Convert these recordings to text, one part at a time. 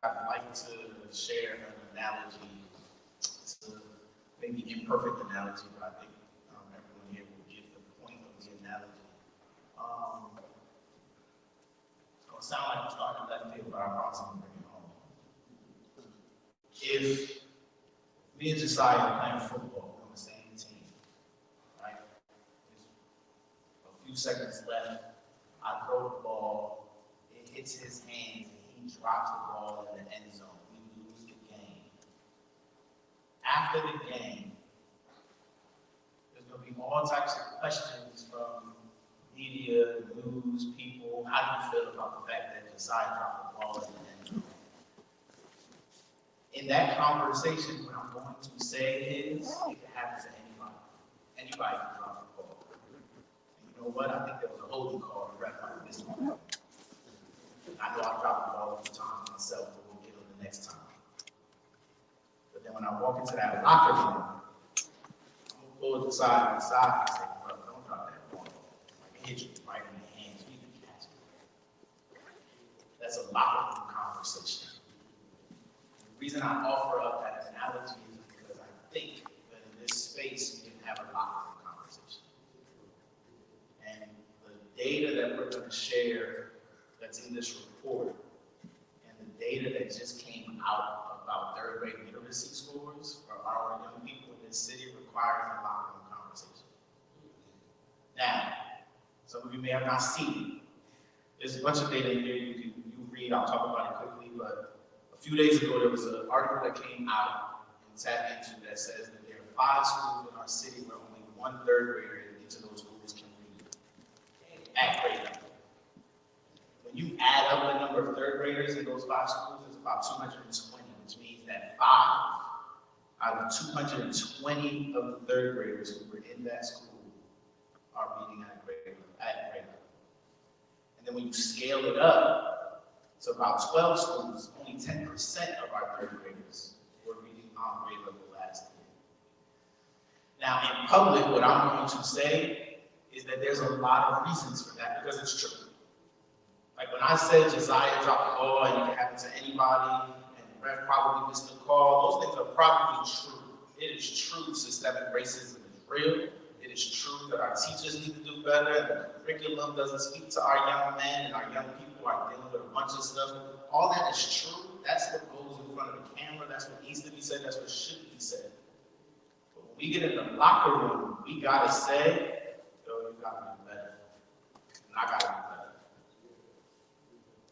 I'd like to share an analogy. It's a maybe imperfect analogy, but I think everyone here will get the point of the analogy. It's going to sound like I'm starting left field, but I promise I'm going to bring it home. If me and Josiah are playing football on the same team, right? There's a few seconds left. I throw the ball, it hits his hands, and he drops the ball in the end zone. We lose the game. After the game, there's going to be all types of questions from media, news, people. How do you feel about the fact that Josiah dropped the ball in the end zone? In that conversation, what I'm going to say is, it can happen to anybody. Anybody can drop the ball. And you know what? I think there was a holding call. The ref might have missed one. I know I dropped the ball a few times myself, but we'll get it the next time. But then when I walk into that locker room, I'm going to pull it aside and say, bro, don't drop that ball. I can hit you right in the hands. You can catch it. That's a locker room conversation. The reason I offer up that analogy is because I think that in this space we can have a locker room conversation. And the data that we're going to share that's in this report and the data that just came out about third grade literacy scores for our young people in this city requires a locker room conversation. Now, some of you may have not seen it. There's a bunch of data here you read. I'll talk about it quickly, but a few days ago there was an article that came out and tapped into that says that there are 5 schools in our city where only 1 third grader in each of those schools can read at grade level. When you add up the number of third graders in those 5 schools, it's about 220, which means that 5 out of 220 of the third graders who were in that school are reading at grade level. And then when you scale it up to about 12 schools, only 10% of our third graders were reading on grade level last year. Now, in public, what I'm going to say is that there's a lot of reasons for that because it's true. Like when I said Josiah dropped the ball and it can happen to anybody, and the ref probably missed the call, those things are probably true. It is true systemic racism is real. It is true that our teachers need to do better, and the curriculum doesn't speak to our young men, and our young people are dealing with a bunch of stuff. All that is true. That's what goes in front of the camera. That's what needs to be said. That's what should be said. But when we get in the locker room, we gotta say, yo, you gotta do better. And I gotta do better.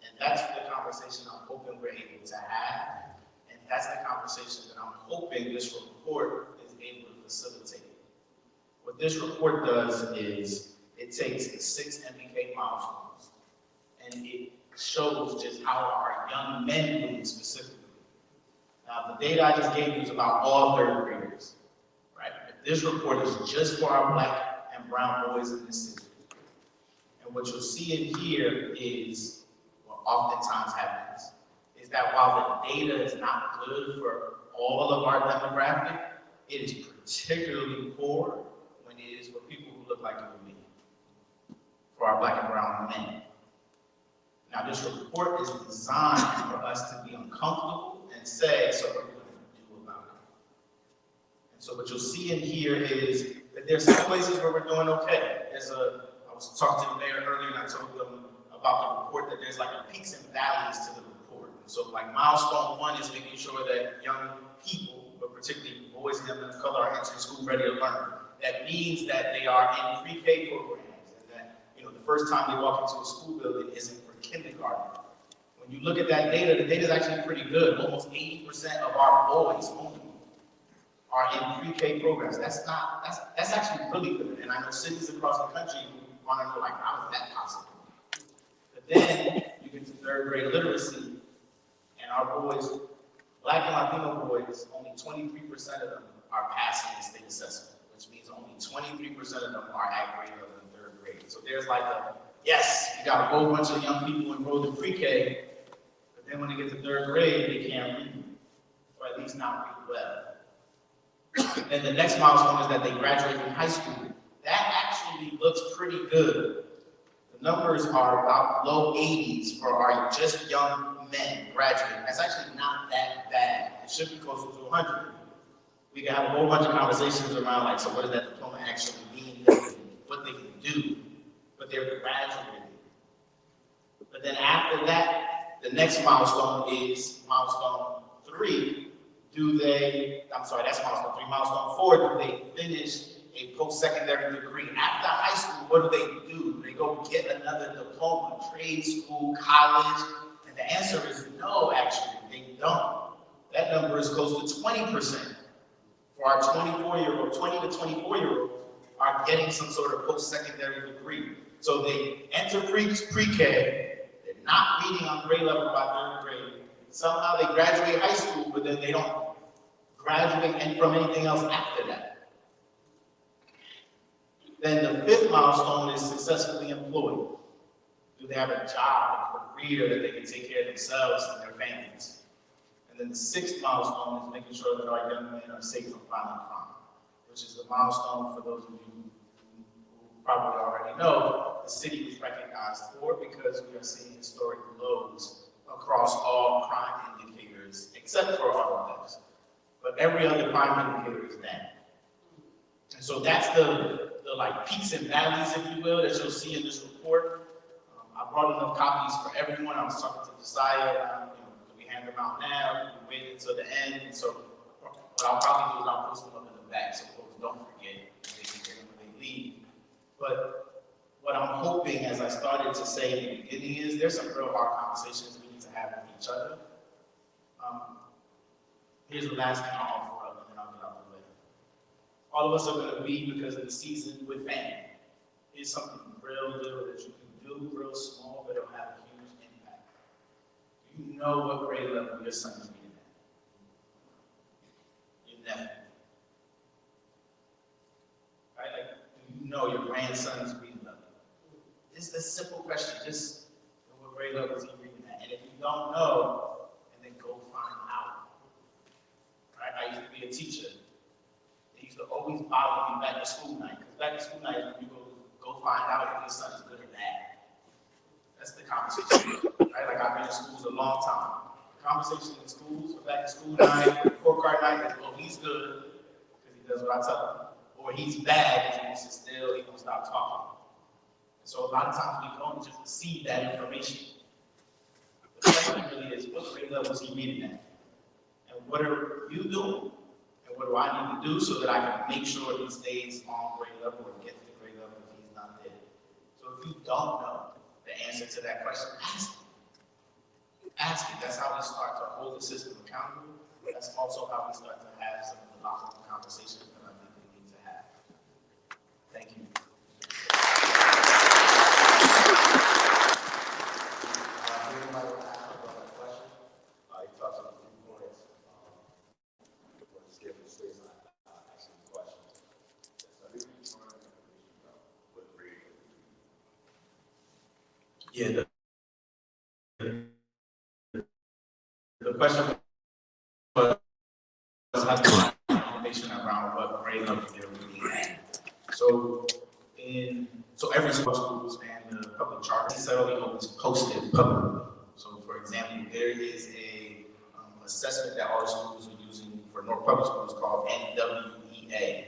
And that's the conversation I'm hoping we're able to have. And that's the conversation that I'm hoping this report is able to facilitate. What this report does is it takes the 6 MBK milestones and it shows just how our young men doing specifically. Now, the data I just gave you is about all third graders, right? But this report is just for our Black and brown boys in this city. And what you'll see in here is, what oftentimes happens, is that while the data is not good for all of our demographic, it is particularly poor when it is for people who look like you and me, for our Black and brown men. Now, this report is designed for us to be uncomfortable and say, so what are we going to do about it? And so what you'll see in here is that there's some places where we're doing okay. I was talking to the mayor earlier and I told them about the report that there's like a peaks and valleys to the report. And so like milestone 1 is making sure that young people, but particularly boys and young men of color, are entering school ready to learn. That means that they are in pre-K programs and that, the first time they walk into a school building isn't for kindergarten. When you look at that data, the data is actually pretty good. Almost 80% of our boys only are in pre-K programs. That's actually really good. And I know cities across the country want to know, like, how is that possible? But then you get to third grade literacy, and our boys, Black and Latino boys, only 23% of them are passing the state assessment, which means only 23% of them are at grade level in third grade. So there's like a, yes, you got a whole bunch of young people enrolled in pre-K, but then when they get to third grade, they can't read, or at least not read well. And the next milestone is that they graduate from high school. That actually looks pretty good. The numbers are about low 80s for our just young men graduating. That's actually not that bad. It should be closer to 100. We can have a whole bunch of conversations around like, so what does that diploma actually mean, what they can do, but they're graduating. But then after that, the next milestone is milestone 3. That's milestone 3. Milestone 4, do they finish a post-secondary degree? After high school, what do? They go get another diploma, trade school, college? And the answer is no, actually, they don't. That number is close to 20%. For our 20 to 24-year-olds are getting some sort of post-secondary degree. So they enter pre-K, they're not reading on grade level by 3rd grade. Somehow they graduate high school, but then they don't graduate from anything else after that. Then the 5th milestone is successfully employed. Do they have a job, a career that they can take care of themselves and their families? And then the 6th milestone is making sure that our young men are safe from violent crime, which is the milestone, for those of you who probably already know, the city was recognized for because we are seeing historic lows across all crime indicators, except for auto thefts. But every other crime indicator is down. And so that's the like peaks and valleys, if you will, that you'll see in this report. I brought enough copies for everyone. I was talking to Josiah, we hand them out now, we wait until the end. And so what I'll probably do is I'll post them up in the back so folks don't forget, they can get them when they leave. But what I'm hoping, as I started to say in the beginning, is there's some real hard conversations we need to have with each other. Here's the last thing I'll offer up, and then I'll get out the way. All of us are going to be, because of the season, with family. Here's something real little that you can do, real small, but it'll have a huge impact. You know what grade level your son is reading at. Your nephew. Right? Like, do you know your grandson's reading level? It's a simple question. Just know what grade level is he reading at. And if you don't know, and then go find out. Right? I used to be a teacher. They used to always bother me back to school night. Because back to school night, you go find out if your son is good or bad. That's the conversation. Right? Like, I've been in schools a long time. The conversation in schools, for back to school night, report card night, is, well, he's good because he does what I tell him. Or he's bad because he wants to still, he won't stop talking. And so a lot of times we don't just receive that information. The question really is, what grade level is he reading at? And what are you doing? And what do I need to do so that I can make sure he stays on grade level or gets to grade level if he's not there? So if you don't know the answer to that question, ask it. Ask it. That's how we start to hold the system accountable. That's also how we start to have some of the logical conversations that I think we need to have. Thank you. Yeah, the question was how to find information around what grade level they're reading at. So every schools and the public charter necessarily always posted publicly. So for example, there is a assessment that all schools are using for Newark Public Schools called NWEA.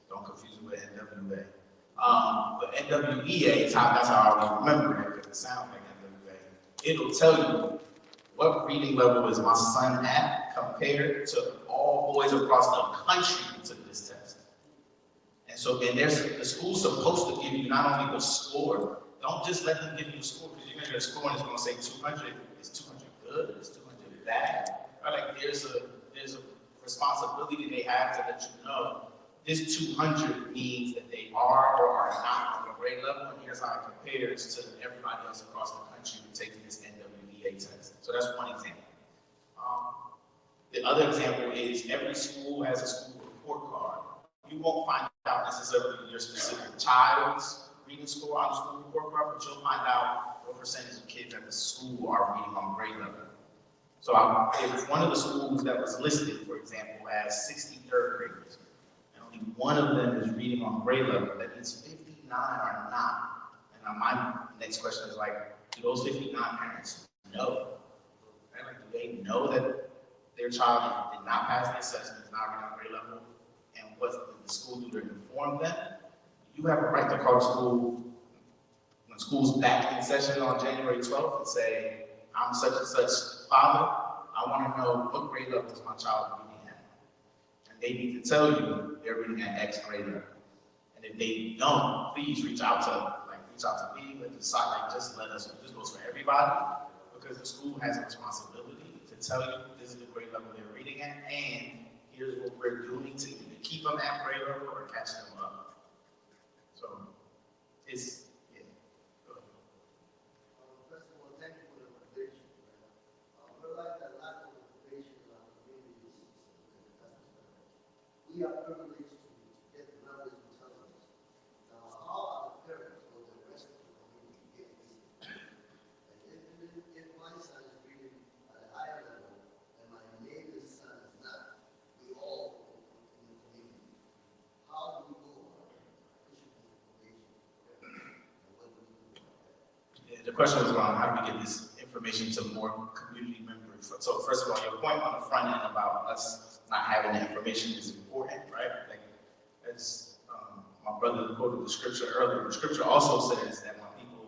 Don't confuse it with NWA. But NWEA, that's how I remember it, because it sounds like NWA. It'll tell you what reading level is my son at compared to all boys across the country who took this test. And so then the school's supposed to give you not only the score, don't just let them give you the score, because you're going to get a score and it's going to say 200. Is 200 good? Is 200 bad? Right? Like there's a responsibility they have to let you know this 200 means that they are or are not on the grade level, and here's how it compares to everybody else across the country who takes this NWEA test. So that's one example. The other example is every school has a school report card. You won't find out necessarily your specific child's reading score on the school report card, but you'll find out what percentage of kids at the school are reading on grade level. So if one of the schools that was listed, for example, has 60 third graders, and only one of them is reading on grade level, that means 59 are not. And my next question is like, do those 59 parents know? right? Like, do they know that their child did not pass the assessment, is not reading on grade level, and what did the school do to inform them? You have a right to call the school when school's back in session on January 12th and say, I'm such and such father, I want to know what grade level is my child reading at. And they need to tell you they're reading at X grade level. And if they don't, please reach out to me, just let us know. This goes for everybody, because the school has a responsibility to tell you this is the grade level they're reading at, and here's what we're doing to either keep them at grade level or catch them up. So it's, yeah. Go ahead. First of all, thank you for the motivation. We're like a lack of motivation in our communities. We are privileged to get the numbers and tell us. Now, how are the parents or the rest of the community getting this? And if my son is reading at a higher level and my neighbor's son is not, we all in the community. How do we go about pushing this information? And what do we do about that? Yeah, the question was around how do we get this information to more community members. So first of all, your point on the front end about us not having the information is important, right? Like, as my brother quoted the scripture earlier, the scripture also says that when people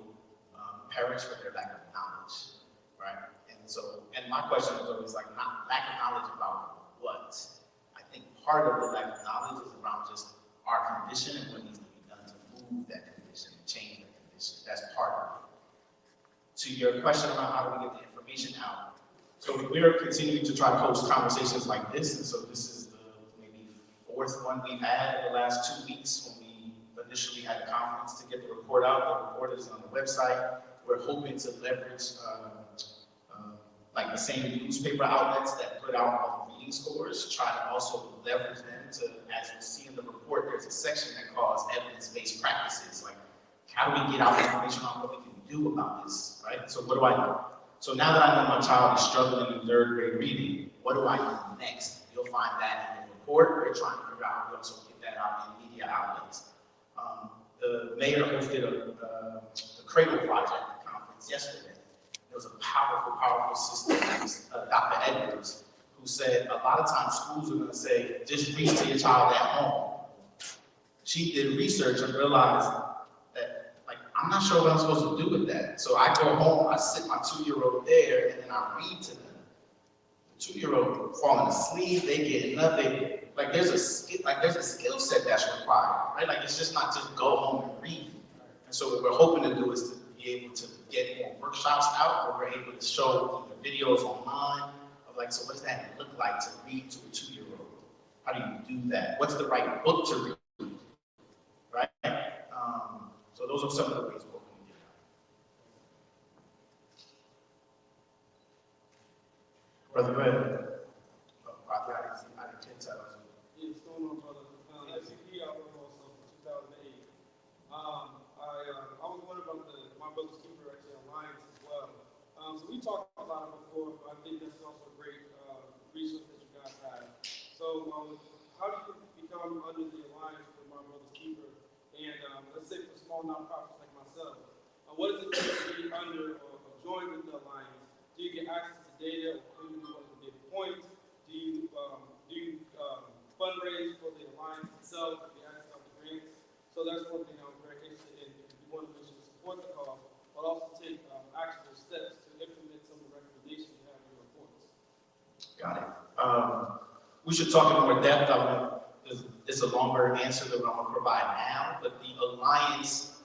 perish for their lack of knowledge, right? And my question was always like, not lack of knowledge about what? I think part of the lack of knowledge is around just our condition and what needs to be done to move that condition, change that condition. That's part of it. To your question around how do we get the information out, so we're continuing to try to host conversations like this, and so this is the maybe fourth one we've had in the last 2 weeks when we initially had a conference to get the report out. The report is on the website. We're hoping to leverage like the same newspaper outlets that put out all the reading scores, try to also leverage them to, as you see in the report, there's a section that calls evidence-based practices, like how do we get out information on what we can do about this, right? So what do I do? So now that I know my child is struggling in 3rd grade reading, what do I do next? You'll find that in the report. We're trying to figure out how we also get that out in media outlets. The mayor hosted the Cradle Project conference yesterday. There was a powerful, powerful sister, Dr. Edwards, who said a lot of times schools are going to say, just read to your child at home. She did research and realized that, like, I'm not sure what I'm supposed to do with that. So I go home, I sit my 2-year-old there, and then I read to them. The 2-year-old falling asleep, they getting up, like there's a skill set that's required, right? Like it's just not just go home and read. And so what we're hoping to do is to be able to get more workshops out where we're able to show the videos online of like, so what does that look like to read to a 2-year-old? How do you do that? What's the right book to read, right? So those are some of the ways we're going to get out. Brother, go ahead. I didn't tell you. Yeah, what's going on, brother? SCP, I was also from 2008. I was wondering about my brother's keeper actually alliance as well. So we talked about it before, but I think that's also a great resource that you guys have. So how do you become under the alliance with my brother's keeper? And let's say for small nonprofits like myself, what does it take to be under or join with the alliance? Do you get access to data? Or do you want to get points? Do you fundraise for the alliance itself? Do you access all the grants? So that's one thing I'm very interested in. If you want to make sure to support the cause, but also take actual steps to implement some of the recommendations you have in your reports. Got it. We should talk in more depth. It's a longer answer than I'm going to provide now, but the alliance,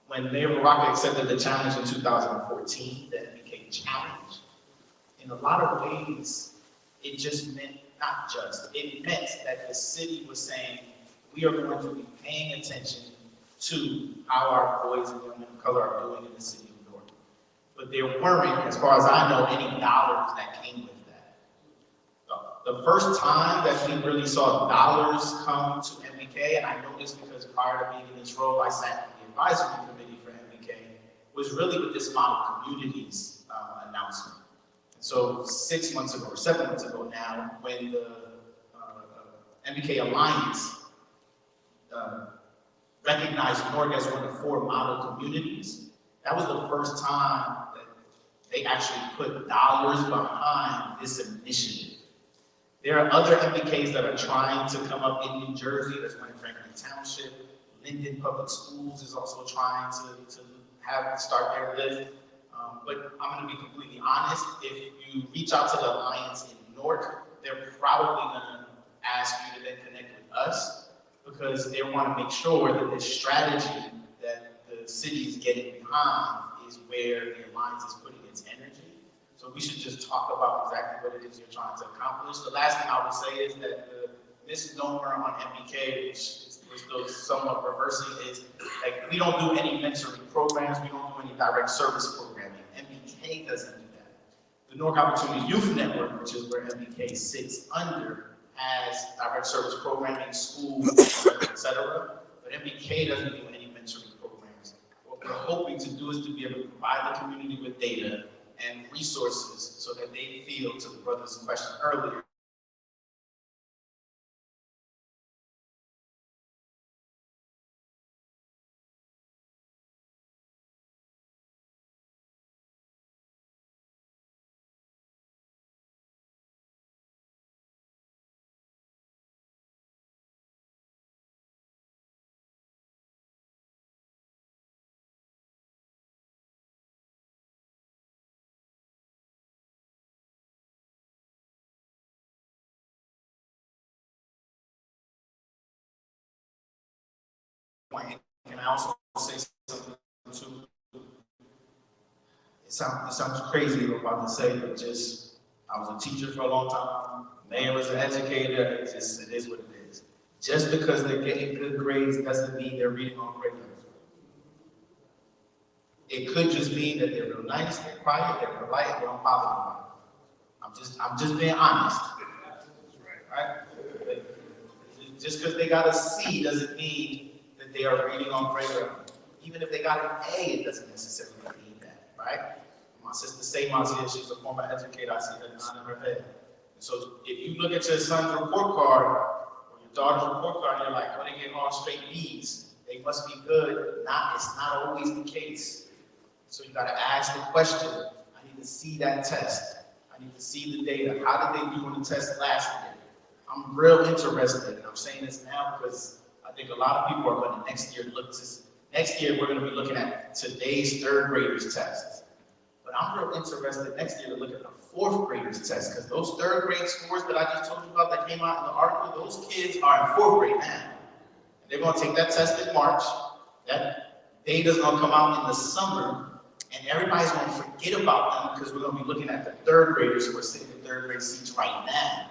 when Mayor Baraka accepted the challenge in 2014, the NFN challenge, in a lot of ways, it just meant, it meant that the city was saying, we are going to be paying attention to how our boys and young men of color are doing in the city of Newark. But there weren't, as far as I know, any dollars that came with that. The first time that we really saw dollars come to MBK, and I know this because prior to being in this role, I sat in the advisory committee for MBK, was really with this Model Communities announcement. So 6 months ago, or 7 months ago now, when the MBK Alliance recognized Newark as one of 4 model communities, that was the first time that they actually put dollars behind this initiative. There are other MBKs that are trying to come up in New Jersey. There's one in Franklin Township. Linden Public Schools is also trying to start their lift. But I'm going to be completely honest. If you reach out to the Alliance in Newark, they're probably going to ask you to then connect with us because they want to make sure that this strategy that the city is getting behind is where the Alliance is putting its energy. So we should just talk about exactly what it is you're trying to accomplish. The last thing I would say is that the misnomer on MBK, which we're still somewhat reversing, is like we don't do any mentoring programs, we don't do any direct service programming. MBK doesn't do that. The Newark Opportunity Youth Network, which is where MBK sits under, has direct service programming, schools, et cetera. But MBK doesn't do any mentoring programs. What we're hoping to do is to be able to provide the community with data and resources so that they feel, to the brother's question earlier, and I also say something too. It sounds crazy what I'm about to say, but just, I was a teacher for a long time, Mayor was an educator, it is what it is. Just because they're getting good grades doesn't mean they're reading on curriculum. It could just mean that they're real nice, they're quiet, they're polite, they don't bother nobody. I'm just being honest. Right? Just because they got a C doesn't mean that they are reading on curriculum. Even if they got an A, it doesn't necessarily mean that, right? My sister Seymour's here, she's a former educator, I see her nodding her head. So if you look at your son's report card, or your daughter's report card, and you're like, oh, they get all straight B's, they must be good. It's not always the case. So you gotta ask the question, I need to see that test. I need to see the data. How did they do on the test last year? I'm real interested, and I'm saying this now because I think a lot of people are going to next year we're going to be looking at today's third graders tests. But I'm real interested next year to look at the fourth graders test, because those third grade scores that I just told you about that came out in the article, those kids are in fourth grade now. And they're going to take that test in March. That data's going to come out in the summer, and everybody's going to forget about them because we're going to be looking at the third graders who are sitting in third grade seats right now.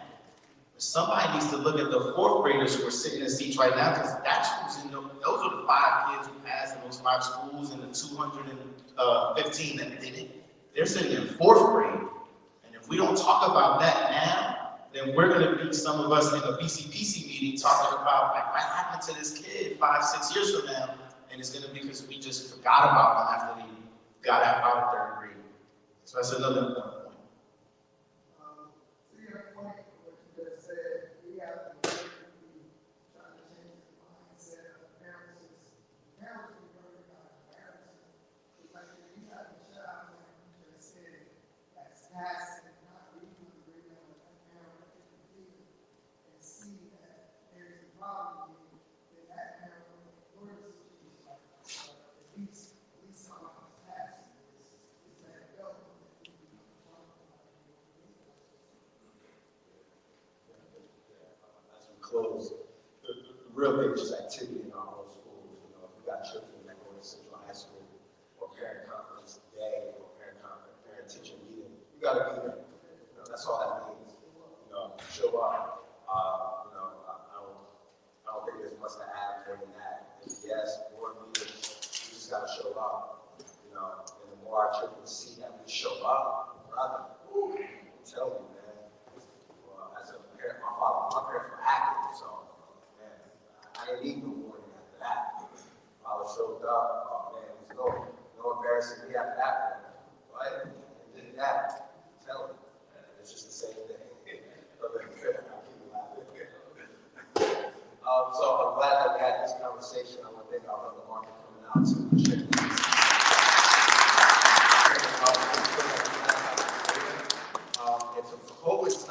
Somebody needs to look at the fourth graders who are sitting in seats right now, because that's who's in those are the 5 kids who passed in those 5 schools and the 215 that didn't. They're sitting in fourth grade. And if we don't talk about that now, then we're going to be some of us in a BCPC meeting talking about like what happened to this kid 5-6 years from now, and it's going to be because we just forgot about them after they got out of third grade. So that's another important point. Close. The real big is activity in our own schools. You know, if we got children that go to Central High School or parent conference day or parent teacher meeting, you got to be there. You know, that's all that means. You know, show up. You know, I don't think there's much to add more than that. And yes, board meetings, you just got to show up. You know, and the more our children see that we show up, brother, I'm telling you, man. As a parent, my parents were active, so man, I didn't need no warning after that. I was showed up, oh man, there's no embarrassing me after that, right? And did that, tell me, it's just the same thing. So I'm glad that we had this conversation. I want to thank our brother Mark for coming out to share.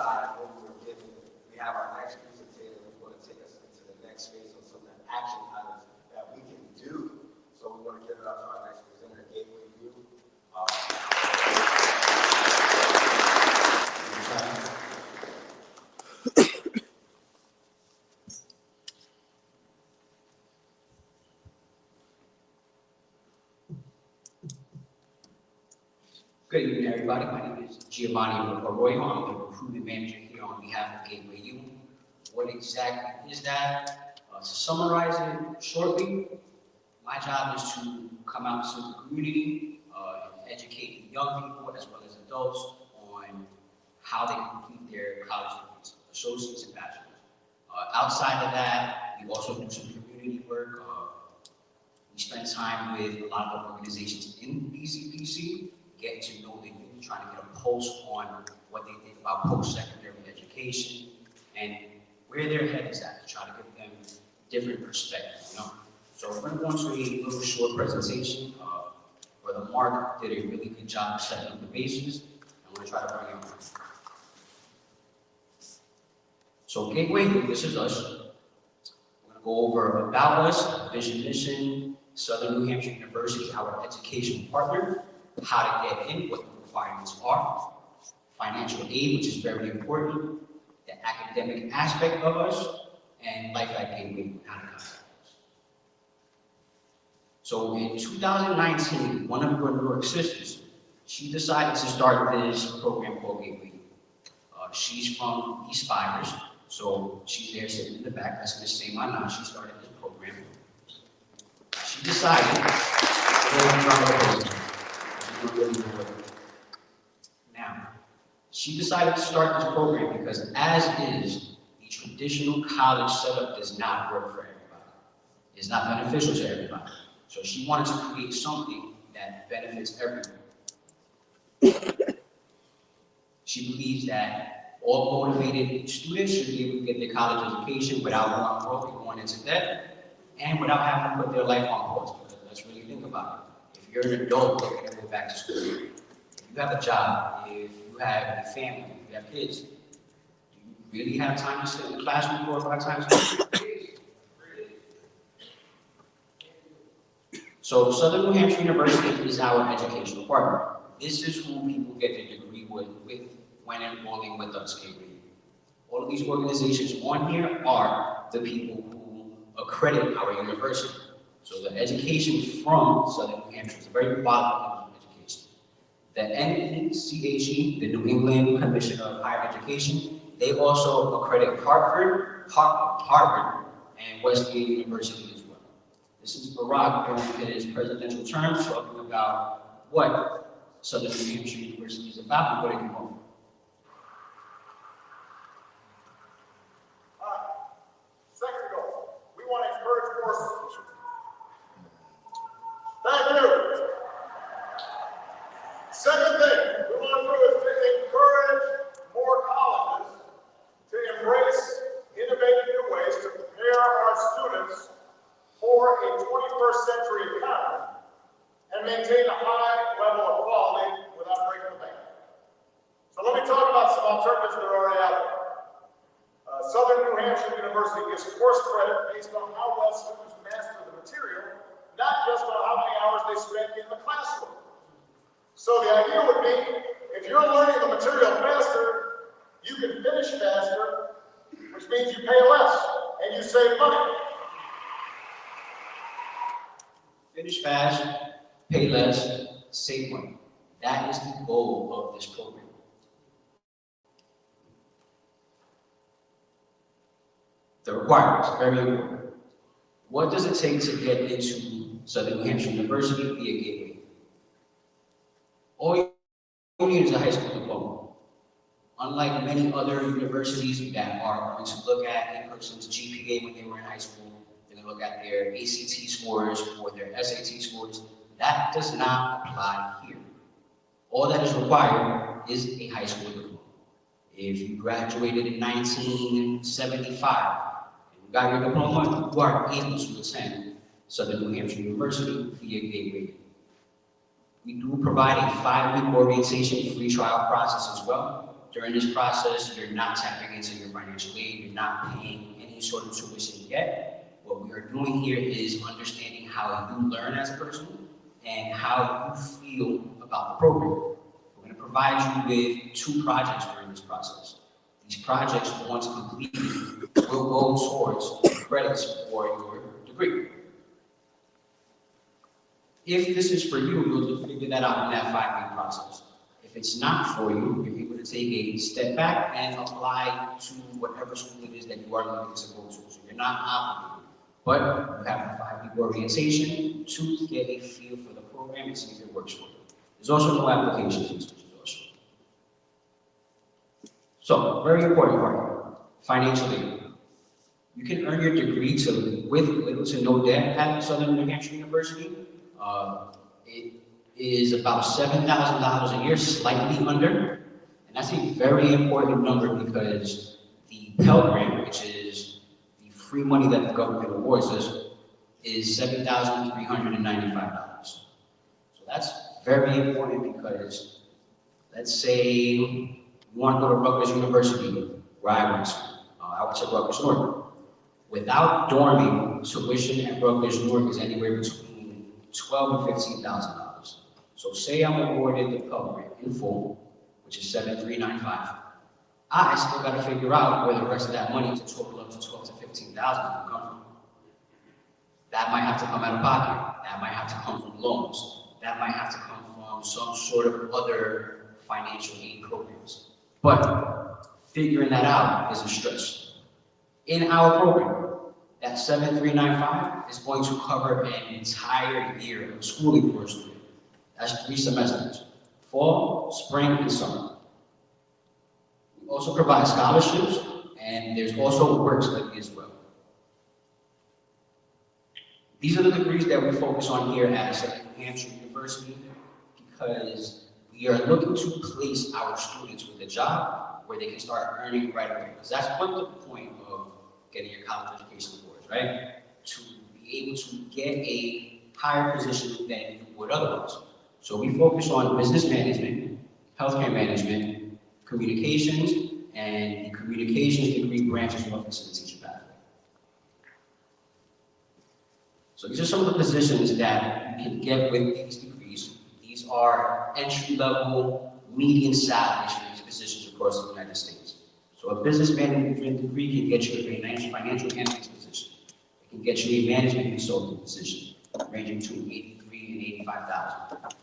alongside what we were given, we have our next presentator who's going to take us into the next phase of some of the action items that we can do. So we want to give it up to our next presenter, Gateway View. Good evening, everybody. My name is Giovanni Arroyo. I'm the recruitment manager here on behalf of Gateway U. What exactly is that? To summarize it shortly, my job is to come out to the community and educate young people as well as adults on how they complete their college degrees, associates and bachelors. Outside of that, we also do some community work. We spend time with a lot of organizations in BCPC, getting to know the youth, trying to get a pulse on what they think about post-secondary education and where their head is at, to try to give them different perspectives, So we're going to go into a little short presentation where the Mark did a really good job of setting up the bases. I'm going to try to bring it on. So Gateway, this is us. We're going to go over about us, vision, mission, Southern New Hampshire University, our educational partner, how to get in, what the requirements are, financial aid, which is very important, the academic aspect of us, and life at Gateway, how to contact us. So in 2019, one of our Newark sisters, she decided to start this program called Gateway. She's from East Spires, so she's there sitting in the back. That's Miss Saymana. She started this program. She decided now, she decided to start this program because, as is, the traditional college setup does not work for everybody. It's not beneficial to everybody. So she wanted to create something that benefits everyone. She believes that all motivated students should be able to get their college education without going broke and going into debt, and without having to put their life on pause. Because let's really think about it. If you're an adult looking to go back to school, if you have a job, if you have a family, if you have kids, do you really have time to sit in the classroom 4 or 5 times a week? So Southern New Hampshire University is our educational partner. This is who people get their degree with when enrolling with us. All of these organizations on here are the people who accredit our university. So the education from Southern New Hampshire is a very quality education. The NFN, the New England Commission of Higher Education, they also accredit Harvard, and Wesleyan University as well. This is Barack during his presidential term talking about what Southern New Hampshire University is about and what it can offer. Second goal, we want to encourage more. Thank you. Second thing we want to do is to encourage more colleges to embrace innovative new ways to prepare our students for a 21st century economy and maintain a high level of quality without breaking the bank. So let me talk about some alternatives that are already out there. Southern New Hampshire University gives course credit based on how well students master the material, not just on how many hours they spend in the classroom. So the idea would be, if you're learning the material faster, you can finish faster, which means you pay less and you save money. Finish fast, pay less, save money. That is the goal of this program. The requirements, very important. What does it take to get into Southern New Hampshire University via Gateway? All you need is a high school diploma. Unlike many other universities that are going to look at a person's GPA when they were in high school, they're going to look at their ACT scores or their SAT scores. That does not apply here. All that is required is a high school diploma. If you graduated in 1975 and you got your diploma, you are able to attend Southern New Hampshire University via Gateway. We do provide a 5-week orientation free trial process as well. during this process, you're not tapping into your financial aid, you're not paying any sort of tuition yet. What we are doing here is understanding how you learn as a person and how you feel about the program. We're going to provide you with 2 projects during this process. These projects, once completed, will go towards credits for your degree. If this is for you, you'll figure that out in that 5-week process. If it's not for you, you're able to take a step back and apply to whatever school it is that you are looking to go to. So you're not obligated, but you have a 5-week orientation to get a feel for the program and see if it works for you. There's also no application fees, which is also. So, very important part, financial aid. You can earn your degree with little to no debt at Southern New Hampshire University. It is about $7,000 a year, slightly under, and that's a very important number because the Pell Grant, which is the free money that the government awards us, is $7,395. So that's very important because, let's say you want to go to Rutgers University, where I went to. I went to Rutgers Newark. Without dorming, tuition at Rutgers Newark is anywhere between $12,000 and $15,000. So say I'm awarded the Pell Grant in full, which is $7,395. I still got to figure out where the rest of that money to total up to $12,000 to $15,000 will come from. That might have to come out of pocket. That might have to come from loans. That might have to come from some sort of other financial aid programs. But figuring that out is a stress. In our program, that $7,395 is going to cover an entire year of schooling for a student. That's 3 semesters, fall, spring, and summer. We also provide scholarships, and there's also work study as well. These are the degrees that we focus on here at Southern New Hampshire University because we are looking to place our students with a job where they can start earning right away. Because that's what the point of getting your college education for is, right? To be able to get a higher position than you would otherwise. So we focus on business management, healthcare management, communications, and the communications degree branches off into the teacher pathway. So these are some of the positions that you can get with these degrees. These are entry-level, median salaries for these positions across the United States. So a business management degree can get you a financial analyst position. It can get you a management consultant position, ranging between $83,000 and $85,000.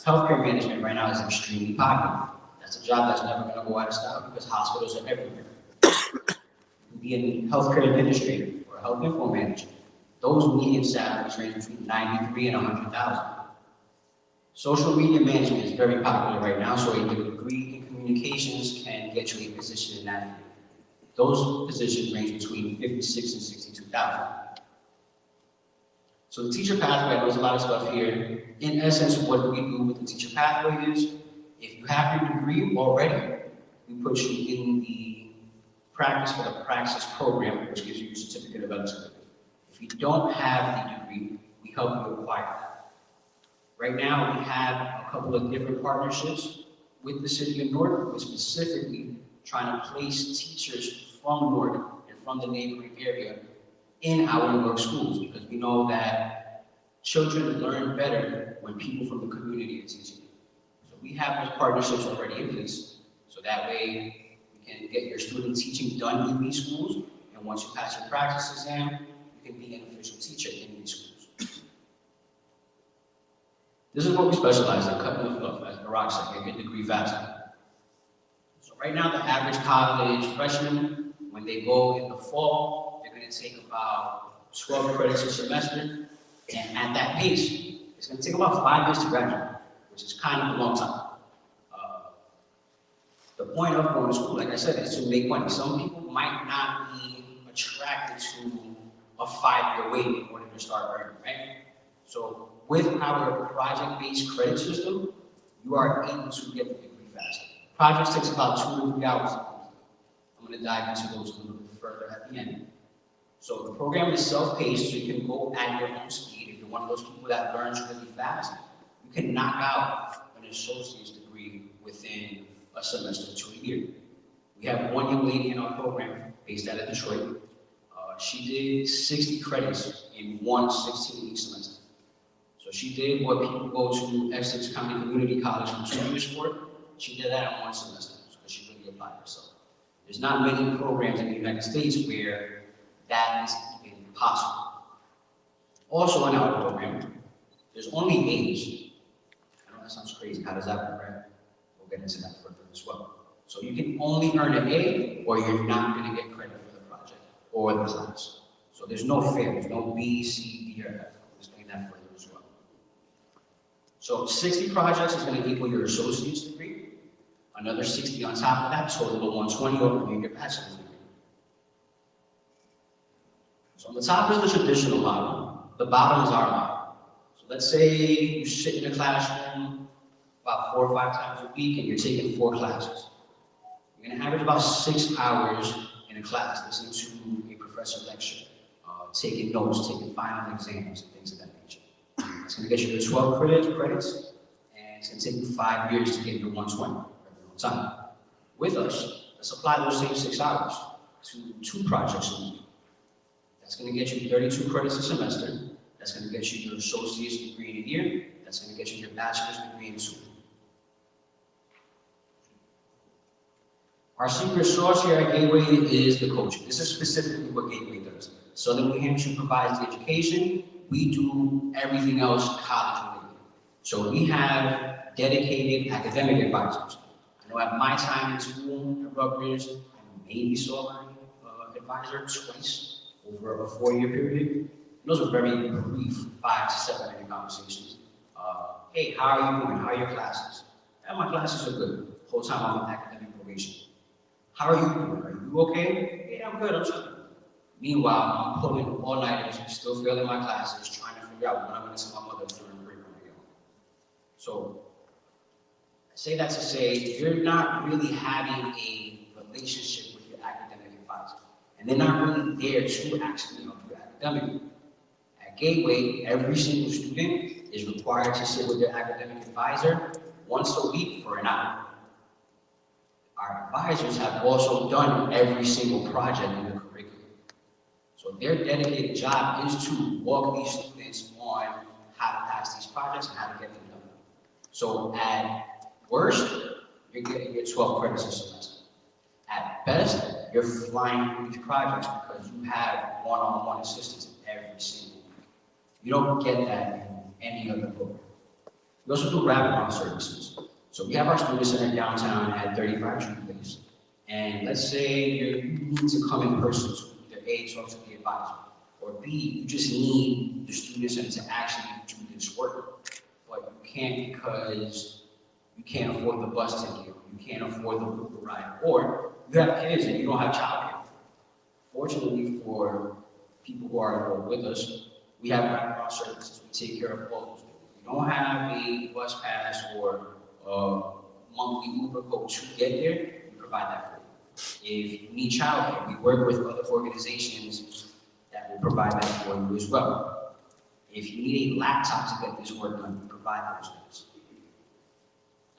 Healthcare management right now is extremely popular. That's a job that's never going to go out of style because hospitals are everywhere. You can be a healthcare administrator or a health info manager. Those median salaries range between $93,000 and $100,000. Social media management is very popular right now, so a degree in communications can get you a position in that field. Those positions range between $56,000 and $62,000. So the teacher pathway, there's a lot of stuff here. In essence, what we do with the teacher pathway is, if you have your degree already, we put you in the practice for the praxis program, which gives you your certificate of eligibility. If you don't have the degree, we help you acquire that. Right now, we have a couple of different partnerships with the city of Newark. We're specifically trying to place teachers from Newark and from the neighboring area in our Newark schools, because we know that children learn better when people from the community are teaching. So we have those partnerships already in place, so that way we can get your student teaching done in these schools, and once you pass your practice exam, you can be an official teacher in these schools. This is what we specialize in, cutting the fluff, as Barack said, get your degree faster. So right now, the average college freshman, when they go in the fall, they're going to take about 12 credits a semester, and at that pace, it's going to take about 5 years to graduate, which is kind of a long time. The point of going to school, like I said, is to make money. Some people might not be attracted to a 5-year wait in order to start earning, right? So with our project-based credit system, you are able to get the degree faster. Projects takes about 2 to 3 hours. I'm going to dive into those a little bit further at the end. So the program is self-paced, so you can go at your own speed. If you're one of those people that learns really fast, you can knock out an associate's degree within a semester to a year. We have one young lady in our program based out of Detroit. She did 60 credits in one 16-week semester. So she did what people go to Essex County Community College for 2 years for. She did that in one semester because she really applied herself. There's not many programs in the United States where that is even possible. Also in our program, there's only age. I know that sounds crazy. How does that work, right? We'll get into that further as well. So you can only earn an A, or you're not going to get credit for the project or the class. So there's no fail. There's no B, C, D, or F. I'll explain that further as well. So 60 projects is going to equal your associate's degree. Another 60 on top of that, total of 120 over your bachelor's degree. So on the top is the traditional model. The bottom is our model. So let's say you sit in a classroom about 4 or 5 times a week and you're taking 4 classes. You're going to average about 6 hours in a class listening to a professor lecture, taking notes, taking final exams, and things of that nature. It's going to get you to 12 credits, and it's going to take you 5 years to get your 120 time. With us, let's apply those same 6 hours to 2 projects a week. That's going to get you 32 credits a semester. That's going to get you your associate's degree in a year. That's going to get you your bachelor's degree in 2. Our secret sauce here at Gateway is the coaching. This is specifically what Gateway does. Southern New Hampshire provides the education. We do everything else college related. So we have dedicated academic advisors. I know at my time in school at Rutgers, I maybe saw my advisor twice over a 4-year period. Those are very brief 5 to 7 minute conversations. Hey, how are you doing? How are your classes? My classes are good. The whole time I'm on academic probation. How are you doing? Are you okay? Yeah, I'm good. I'm chilling. Meanwhile, I'm pulling all-nighters, still failing my classes, trying to figure out when I'm going to tell my mother during break when I get home. So, I say that to say, you're not really having a relationship with your academic advisor. And they're not really there to actually help you academically. At Gateway, every single student is required to sit with their academic advisor once a week for an hour. Our advisors have also done every single project in the curriculum. So their dedicated job is to walk these students on how to pass these projects and how to get them done. So at worst, you're getting your 12 credits a semester. At best, you're flying through these projects because you have one-on-one assistance every single week. You don't get that in any other program. We also do wraparound services. So we have our student center downtown at 35 June Place. And let's say you need to come in person to either A, talk to the advisor, or B, you just need the student center to actually do this work. But you can't because you can't afford the bus ticket, you can't afford the Uber ride, or you have kids and you don't have childcare. Fortunately for people who are enrolled with us, we have wraparound services. We take care of all those things. If you don't have a bus pass or monthly Uber code to get there, we provide that for you. If you need childcare, we work with other organizations that will provide that for you as well. If you need a laptop to get this work done, we provide those things.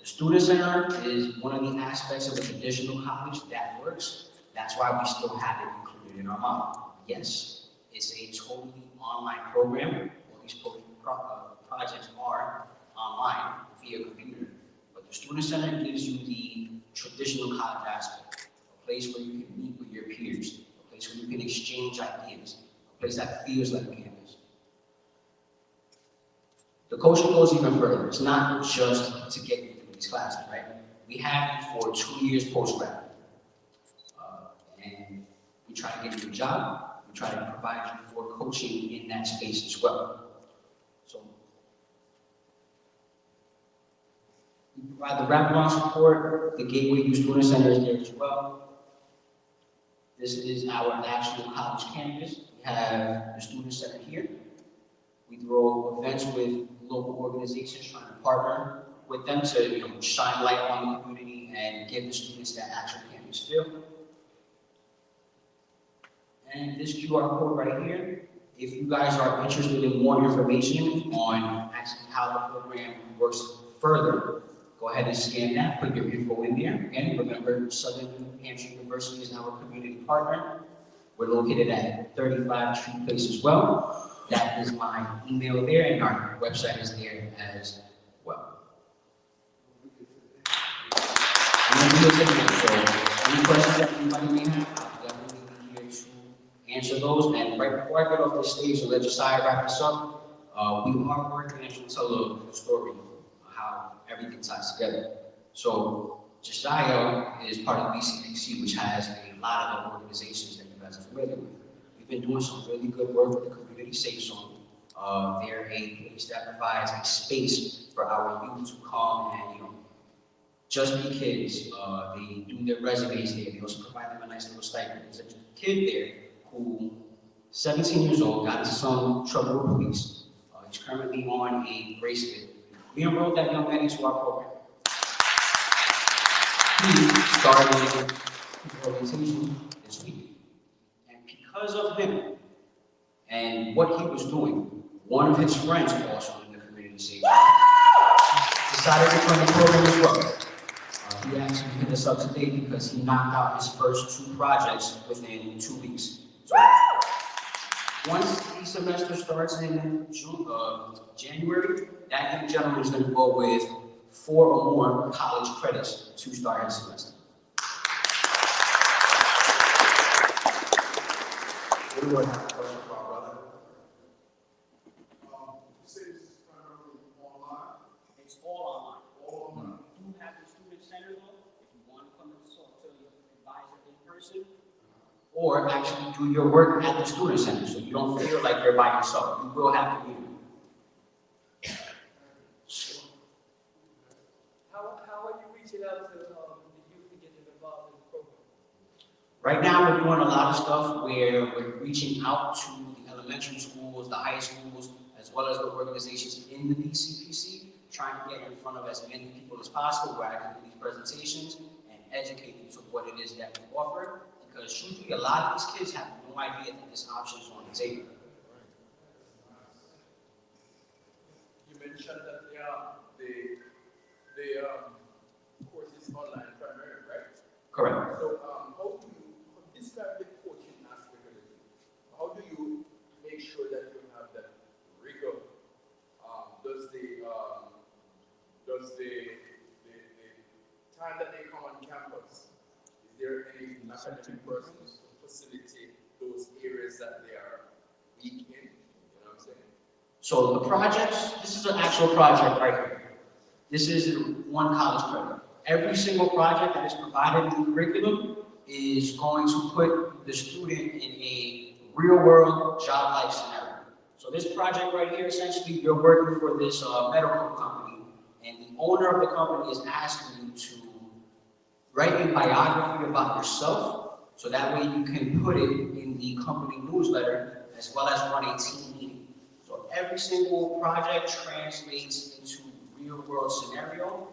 The student center is one of the aspects of a traditional college that works. That's why we still have it included in our model. Yes, it's a totally online program. All these projects are online via computer. The student center gives you the traditional college aspect, a place where you can meet with your peers, a place where you can exchange ideas, a place that feels like a campus. The coaching goes even further. It's not just to get you through these classes, right? We have you for 2 years post-grad. And we try to get you a job. We try to provide you for coaching in that space as well. So we provide the wraparound support. The Gateway Youth Student Center is there as well. This is our actual college campus. We have the student center here. We throw events with local organizations trying to partner with them to shine light on the community and give the students that actual campus feel. And this QR code right here, if you guys are interested in more information on actually how the program works further, Go ahead and scan that, put your info in there. Again, remember, Southern New Hampshire University is our community partner. We're located at 35 Tree Place as well. That is my email there, and our website is there as well. So, any questions that anybody may have, I'll definitely be here to answer those. And right before I get off this stage, to let Josiah wrap this up, we are working to tell a story of how everything ties together. So Josiah is part of BCPC, which has a lot of other organizations that you guys are familiar with. We've been doing some really good work with the Community Safe Zone. They're a place that provides a space for our youth to come and, just be kids. They do their resumes there. They also provide them a nice little stipend. There's a kid there who, 17 years old, got into some trouble with police. He's currently on a bracelet. We enrolled that young man into our program. He started his orientation this week. And because of him and what he was doing, one of his friends also in the community safe decided to join the program as well. He actually hit us up today because he knocked out his first 2 projects within 2 weeks. So once the semester starts in January, that young gentleman is going to go with 4 or more college credits to start his semester. What do you have a question about, brother? You say this is primarily online? It's all online. All online. We do have the student center though, if you want to come and talk to your advisor in person, or actually do your work at the student center, so you don't feel like you're by yourself. You will have community. How are you reaching out to the youth to get them involved in the program? Right now, we're doing a lot of stuff where we're reaching out to the elementary schools, the high schools, as well as the organizations in the BCPC, trying to get in front of as many people as possible where I can do these presentations and educate them to what it is that we offer. Because truthfully, a lot of these kids have no idea that this option is on the table. You mentioned that the course is online primarily, right? Correct. So how do you describe the coaching aspect of it? How do you make sure that you have that rigor? Does the time that they come on campus, is there any academic persons to facilitate those areas that they are weak in? You know what I'm saying? So the projects, this is an actual project right here. This is 1 college credit. Every single project that is provided in the curriculum is going to put the student in a real-world job-like scenario. So this project right here, essentially, you're working for this medical company, and the owner of the company is asking you to write a biography about yourself, so that way you can put it in the company newsletter, as well as run a team meeting. So every single project translates into real-world scenario,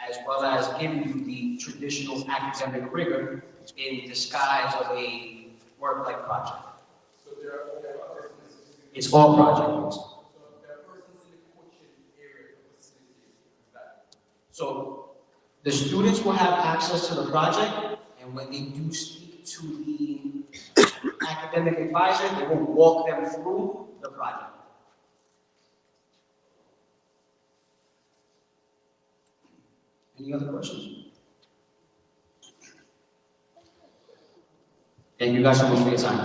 as well as giving you the traditional academic rigor in disguise of a work-like project. So there are persons. It's all project-based. So there are persons in the coaching area to facilitate that. So the students will have access to the project, and when they do speak to the academic advisor, they will walk them through the project. Any other questions? Thank you guys so much for your time.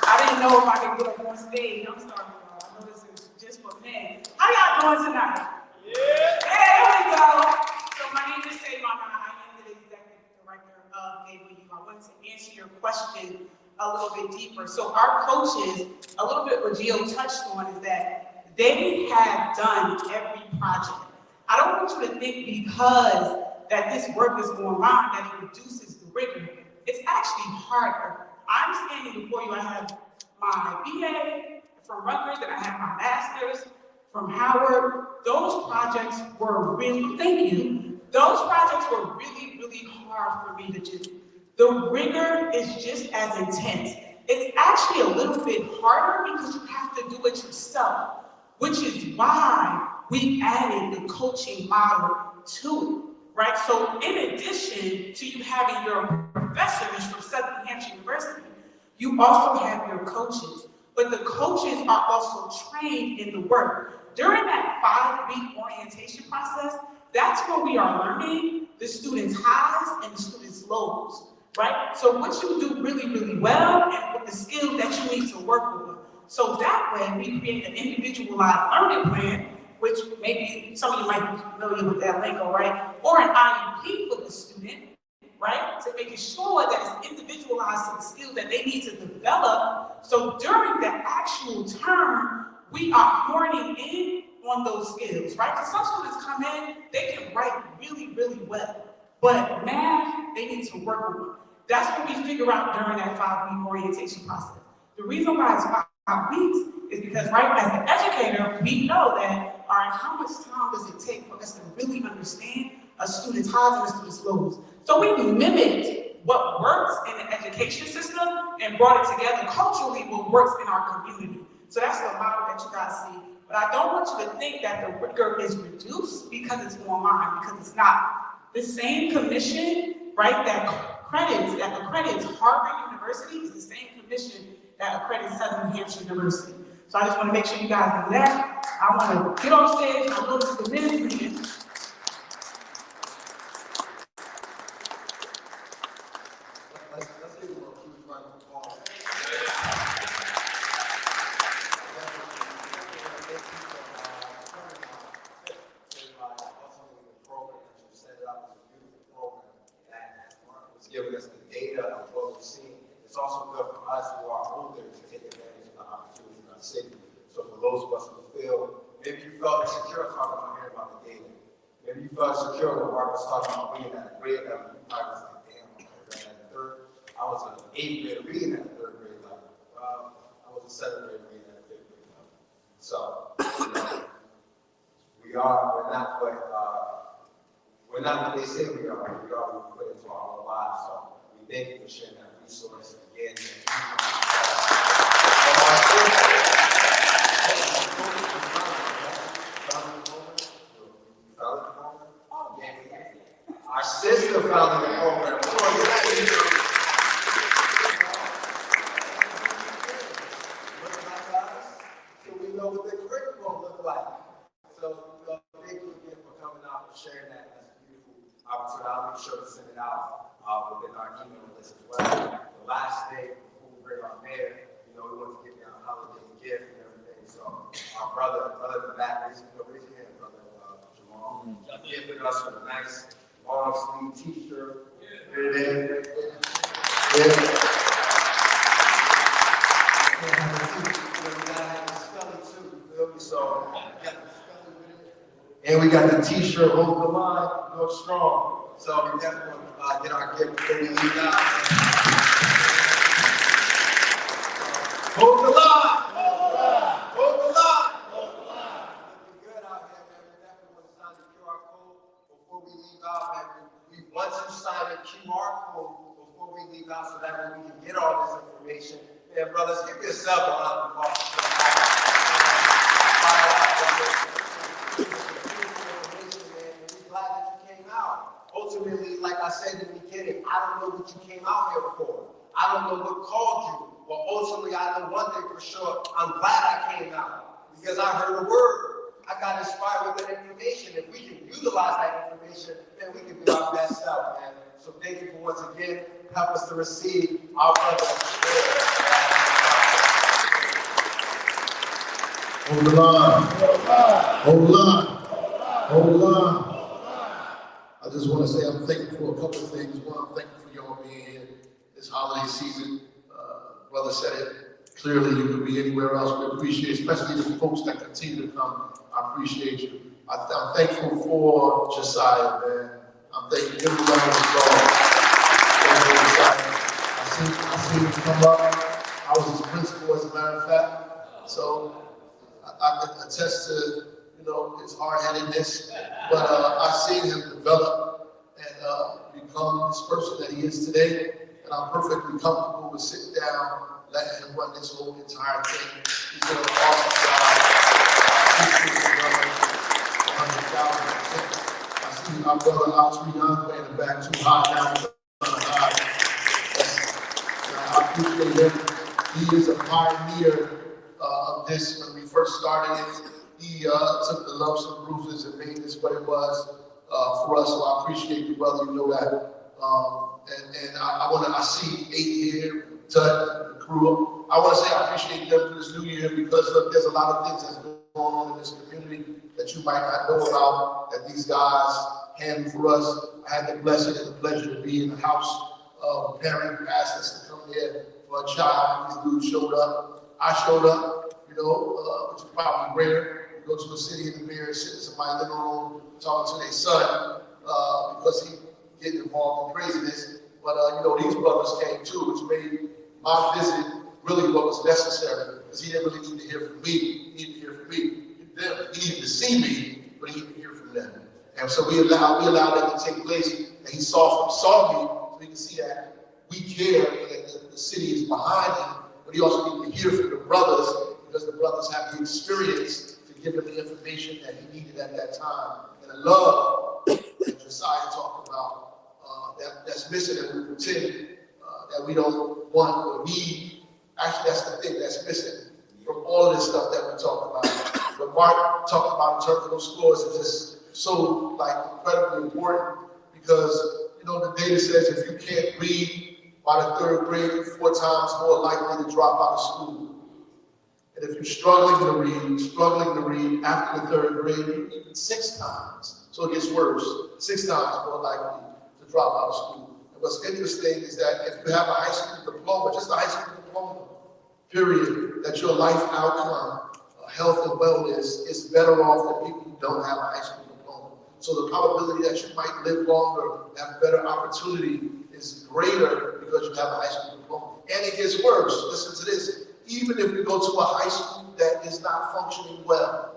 I didn't know if I could get up on stage. I'm sorry, y'all. I know this is just for men. How y'all doing tonight? Yeah. There we go. So my name is Savannah. I am the executive director of Gateway U. I wanted to answer your question a little bit deeper. So our coaches, a little bit what Gio touched on is that they have done every project. I don't want you to think because that this work is going on that it reduces the rigor. It's actually harder. I'm standing before you. I have my BA from Rutgers, and I have my master's from Howard. Those projects were really, thank you. Those projects were really, really hard for me to do. The rigor is just as intense. It's actually a little bit harder because you have to do it yourself, which is why we added the coaching model to it, right? So in addition to you having your professors from Southern Hampshire University, you also have your coaches, but the coaches are also trained in the work. During that 5-week orientation process, that's where we are learning the students' highs and the students' lows, right? So what you do really, really well and with the skills that you need to work with. So that way, we create an individualized learning plan, which maybe some of you might be familiar with that lingo, right? Or an IEP for the student, right? To making sure that it's individualized to the skills that they need to develop. So during the actual term, we are horning in on those skills, right? Because some students come in, they can write really, really well, but math, they need to work on it. That's what we figure out during that 5-week orientation process. The reason why it's 5 weeks is because, right, as an educator, we know that, all right, how much time does it take for us to really understand a student's highs and a student's lows? So we mimicked what works in the education system and brought it together culturally what works in our community. So that's the model that you guys see. But I don't want you to think that the rigor is reduced because it's online, because it's not. The same commission, right, that accredits Harvard University is the same commission that accredits Southern Hampshire University. So I just want to make sure you guys do that. I want to get on stage and go to the men's meeting. Let's give him a huge round of applause. Giving us the data of what we've seen. It's also good for us who are older to take advantage of the opportunities in our city. So for those of us who feel, maybe you felt insecure talking about hearing about the data. Maybe you felt insecure when Mark was talking about reading at a grade level. You probably was like, damn, I read at a third. I was an 8th grader reading at a 3rd grade level. I was a 7th grader reading at a 5th grade level. So, we're not what they say we are what we put into our own lives. So we thank you for sharing that resource again. Our sister founded the program. So we know what the curriculum looks like. So thank you again for coming out and sharing that. So I'll make sure to send it out within our email list as well. The last day before we bring our mayor, we want to give them a holiday gift and everything. So our brother in the back, raise your hand, brother Jamal, gifted us with a nice long sleeve T-shirt. Here it is. And we got the T-shirt, hold the line, go strong. So we definitely want to get our gift before we leave out. Hold the line! Hold the line! Looking good out here, man. We definitely want to sign the QR code before we leave out, man. Once you sign the QR code before we leave out, so that way we can get all this information. Man, brothers, give yourself a round of applause. Ultimately, like I said in the beginning, I don't know what you came out here for. I don't know what called you. But ultimately, I know one thing for sure. I'm glad I came out because I heard a word. I got inspired with that information. If we can utilize that information, then we can be our best self, man. So thank you for once again help us to receive our brother. Hold the line. Hold the line. Hold the line. I just want to say I'm thankful for a couple of things. One, I'm thankful for y'all being here this holiday season. Brother said it clearly. You could be anywhere else. We appreciate, especially the folks that continue to come. I appreciate you. I'm thankful for Josiah, man. I'm thankful everyone involved. I seen him come up. I was his principal, as a matter of fact. So I can attest to his hard-headedness, but I've seen him develop and become this person that he is today, and I'm perfectly comfortable with sitting down, letting him run this whole entire thing. He's doing an awesome job. 100,000%. I see our brother Alfred Young way in the back too high now. I appreciate him. He is a pioneer of this. When we first started it, he took the lumps and bruises and made this what it was for us. So I appreciate you, brother. You know that. I see 8 here, Tut, the crew. I want to say I appreciate them for this new year because look, there's a lot of things that's going on in this community that you might not know about that these guys handle for us. I had the blessing and the pleasure to be in the house of a parent who asked us to come there for a child. These dudes showed up. I showed up, which is probably rare. You go to a city in the mirror, sit in somebody's living room, talking to their son because he getting involved in craziness. But these brothers came too, which made my visit really what was necessary, because he didn't really need to hear from me. He needed to hear from me. He needed to see me, but he needed to hear from them. And so we allowed that to take place. And he saw me, so we can see that we care and that the city is behind him. But he also needed to hear from the brothers, because the brothers have the experience to give him the information that he needed at that time. And the love that Josiah talked about, that's missing, and we pretend that we don't want or need. Actually, that's the thing that's missing from all of this stuff that we talk about. What Mark talked about in terms of those scores is just so incredibly important, because the data says if you can't read by the 3rd grade, you're 4 times more likely to drop out of school. And if you're struggling to read after the 3rd grade, you're even 6 times. So it gets worse, 6 times more likely to drop out of school. And what's interesting is that if you have a high school diploma, just a high school diploma, period, that your life outcome, health and wellness, is better off than people who don't have a high school diploma. So the probability that you might live longer, have better opportunity, is greater because you have a high school diploma. And it gets worse. Listen to this. Even if you go to a high school that is not functioning well,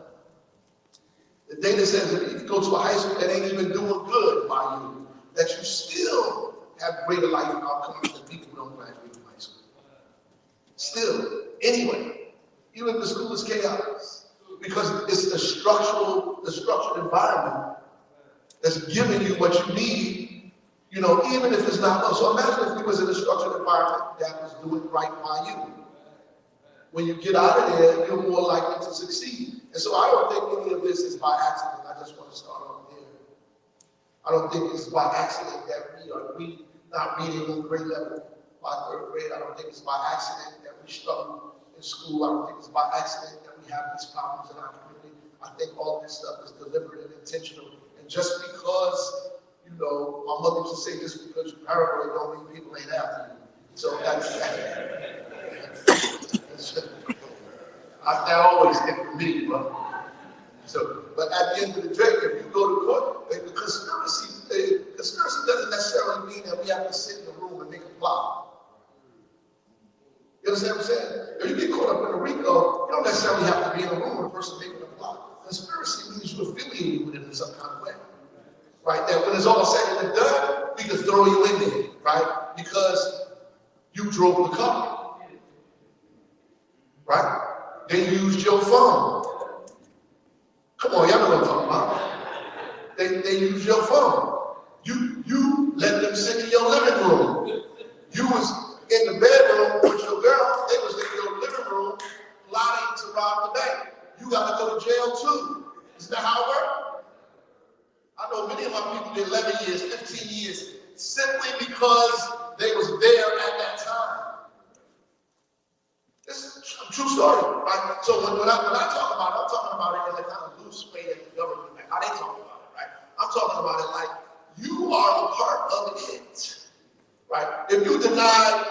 the data says that if you go to a high school that ain't even doing good by you, that you still have greater life outcomes than people who don't graduate from high school. Still, anyway, even if the school is chaos, because it's the structured environment that's giving you what you need, even if it's not well. So imagine if we was in a structured environment that was doing right by you. When you get out of there, you're more likely to succeed. And so I don't think any of this is by accident. I just want to start off there. I don't think it's by accident that we are not reading on grade level by 3rd grade. I don't think it's by accident that we struggle in school. I don't think it's by accident that we have these problems in our community. I think all of this stuff is deliberate and intentional. And just because, my mother used to say, just because you're paranoid don't mean people ain't after you. So that's that always hit for me, bro. So, but at the end of the day, if you go to court, the conspiracy doesn't necessarily mean that we have to sit in the room and make a plot. You understand what I'm saying? If you get caught up in a RICO, you don't necessarily have to be in a room with a person making a plot. Conspiracy means you affiliated with it in some kind of way, right? That when it's all said and done, we can throw you in there, right? Because you drove the car, right? They used your phone. Come on, y'all know what I'm talking about. They used your phone. You let them sit in your living room. You was in the bedroom with your girl. They was in your living room plotting to rob the bank. You got to go to jail too. Isn't that how it works? I know many of my people did 11 years, 15 years, simply because they was there at that time. This is a true story, right? So when I talk about it, I'm talking about it in the kind of loose way that the government, how they talk about it, right? I'm talking about it like you are a part of it, right? If you denied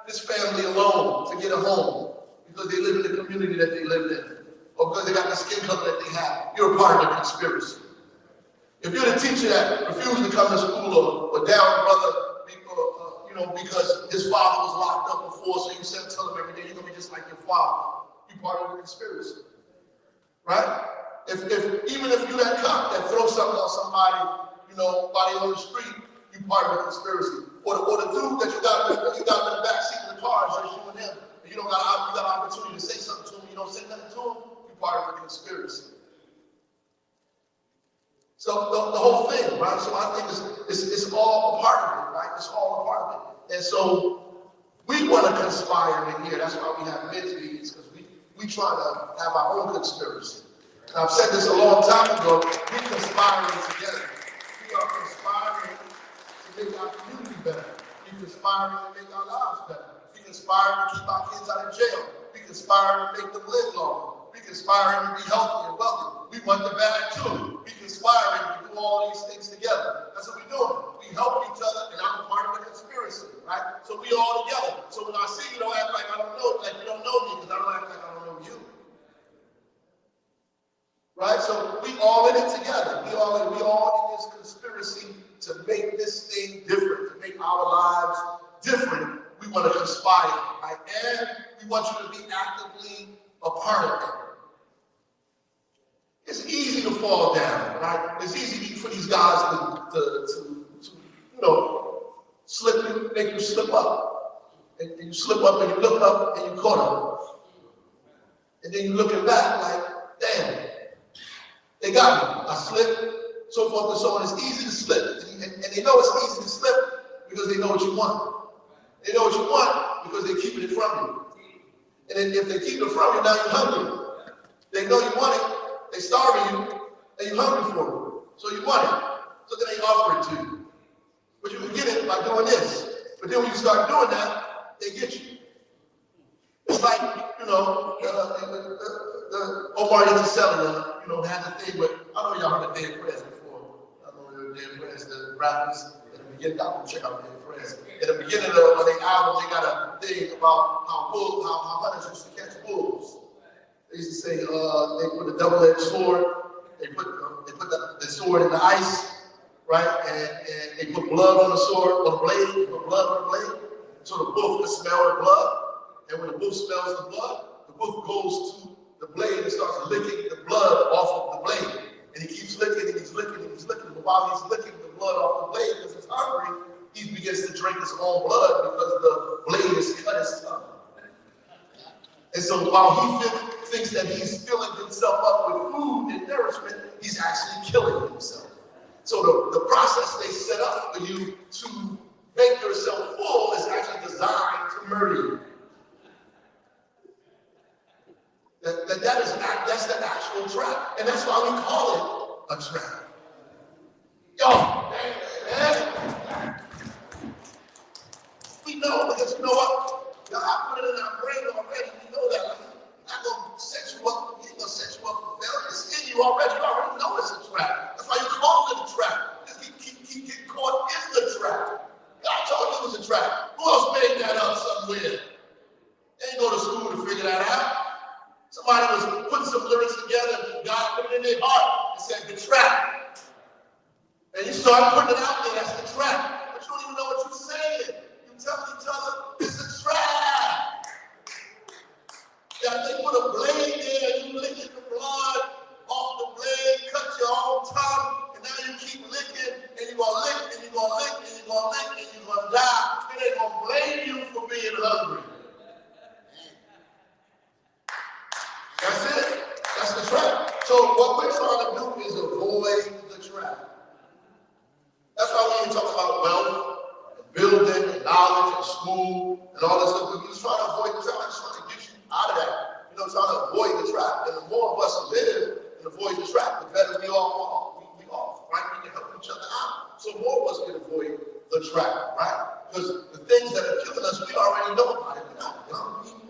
this family a loan to get a home because they live in the community that they lived in, or because they got the skin color that they have, you're a part of the conspiracy. If you're the teacher that refused to come to school or down brother, because his father was locked up before, so you said tell him every day, you're gonna be just like your father. You're part of the conspiracy, right? Even if you're that cop that throws something on somebody, while they on the street, you're part of the conspiracy. Or the dude that you got in the back seat of the car, is just you and him, and you got an opportunity to say something to him, you don't say nothing to him, you're part of the conspiracy. So the whole thing, right? So I think it's all a part of it, right? It's all a part of it. And so we want to conspire in here. That's why we have men's meetings, because we try to have our own conspiracy. And I've said this a long time ago, we're conspiring together. We are conspiring to make our community better. We're conspiring to make our lives better. We're conspiring to keep our kids out of jail. We're conspiring to make them live longer. We're conspiring to be healthy and wealthy. We want the bad too. We're conspiring to do all these things together. That's what we're doing. We help each other, and I'm a part of the conspiracy, right? So we all together. So when I see you, don't act like I don't know, like you don't know me, because I don't act like I don't know you. Right? So we all in it together. We all in this conspiracy to make this thing different, to make our lives different. We want to conspire, right? And we want you to be actively a part of it. It's easy to fall down, right? It's easy for these guys to slip, make you slip up. And you slip up and you look up and you caught them. And then you looking back like, damn, they got me. I slipped, so forth and so on. It's easy to slip. And they know it's easy to slip because they know what you want. They know what you want because they're keeping it from you. And then if they keep it from you, now you're hungry. They know you want it. They starving you, and you're hungry for it. So you want it. So then they offer it to you. But you can get it by doing this. But then when you start doing that, they get you. It's like, the Omar Yusufeli, had the thing with, I know y'all heard of Dead Prez before. I know Dead Prez, the rappers, in the beginning, y'all can check out Dead Prez. In the beginning of the album, they got a thing about how hunters used to catch wolves. They used to say, they put a double-edged sword, they put the sword in the ice, right? And they put blood on the sword, on the blade, they put blood on the blade, so the wolf can smell the blood. And when the wolf smells the blood, the wolf goes to the blade and starts licking the blood off of the blade. And he keeps licking and he's licking and he's licking. But while he's licking the blood off the blade because he's hungry, he begins to drink his own blood because the blade has cut his tongue. And so while he thinks that he's filling himself up with food and nourishment, he's actually killing himself. So the process they set up for you to make yourself full is actually designed to murder you. That's the actual trap. And that's why we call it a trap. Yo, man. We know, because you know what? God put it in our brain already. We know that. I'm not going to set you up. He's going to set you up for failure. It's in you already. You already know it's a trap. That's why you call it a trap. Just keep getting caught in the trap. God told you it was a trap. Who else made that up somewhere? They didn't go to school to figure that out. Somebody was putting some lyrics together, God put it in their heart and said, the trap. And you start putting it out there, that's the trap. But you don't even know what you're saying. You tell each other, it's a trap. Yeah, they put a blade there, you licking the blood off the blade, cut your own tongue, and now you keep licking, and you're going to lick, and you're going to lick, and you're going to lick, and you're going to die. Then they're going to blame you for being hungry. That's it. That's the trap. So what we're trying to do is avoid the trap. That's why we ain't talking about wealth, and building, and knowledge, and school, and all this stuff. We're just trying to avoid the trap. I'm just trying to get you out of that. Trying to avoid the trap. And the more of us live and avoid the trap, the better we all are. We all, right? We can help each other out. So more of us can avoid the trap, right? Because the things that are killing us, we already know about it. We're not young people.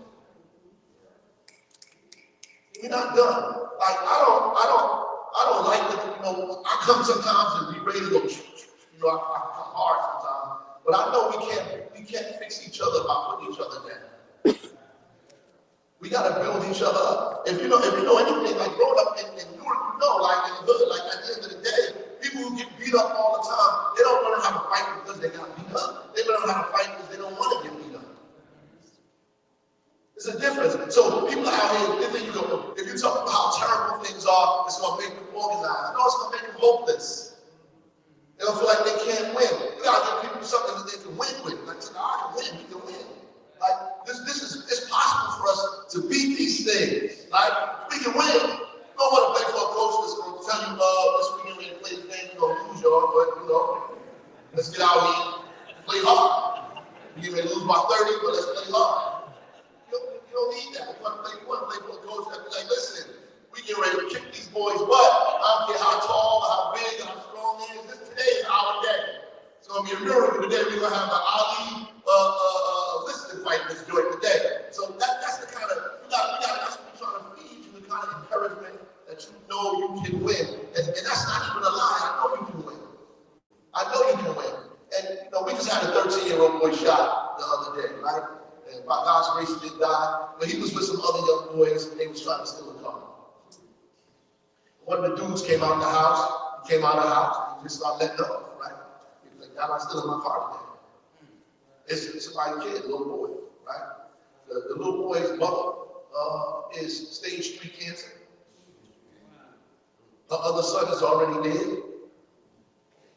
We're not done. Like I don't like that. I come sometimes and be ready to go. I come hard sometimes, but I know we can't fix each other by putting each other down. We gotta build each other up. If you know anything, like growing up in Newark, like in the hood, like at the end of the day, people who get beat up all the time, they don't learn how to fight because they got beat up. They learn how to fight because they don't want to get beat up. It's a difference. So people out here, if you talk about how terrible things are, it's gonna make them organized. No, it's gonna make them hopeless. They don't feel like they can't win. We gotta give people something that they can win with. Like, I can win, we can win. Like, it's possible for us to beat these things. Like, we can win. You don't want to play for a coach that's going to tell you, this weekend we're going to play the ain't gonna lose y'all, but you know, let's get out here, play hard. You may lose by 30, but let's play hard. You don't need that. You want to play for a coach that be like, listen, we get ready to kick these boys' butt. I don't care how tall, how big, how strong they is. Today is our day. It's gonna be a miracle today. We're gonna have the Ali listed fight in this joint today. So that's the kind of that's what we're trying to feed you, the kind of encouragement that you know you can win. And that's not even a lie. I know you can win. I know you can win. And you know, we just had a 13-year-old boy shot the other day, right? And by God's grace, he didn't die. But he was with some other young boys, and they was trying to steal a car. One of the dudes came out of the house. He came out of the house, and he just started letting up, right? He was like, I'm not stealing my car today. It's somebody's kid, a little boy, right? The little boy's mother is stage 3 cancer. Her other son is already dead.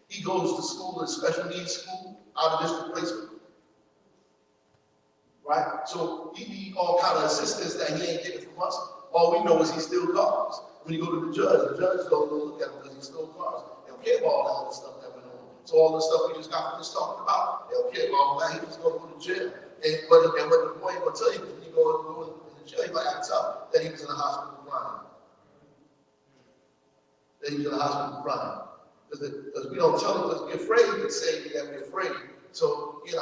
He goes to school, a special needs school, out of district placement. Right? So he need all kind of assistance that he ain't getting from us. All we know is he steals cars. When you go to the judge don't look at him because he stole cars. They don't care about all that other stuff that went on. So all the stuff we just got finished talking about, they don't care about all that. He just gonna go to jail. And what the boy will tell you, when you go in the jail, he's like, I tell that he was in the hospital crying. That he was in the hospital crying. Because we don't tell them because we're afraid to say that we're afraid. So, you know,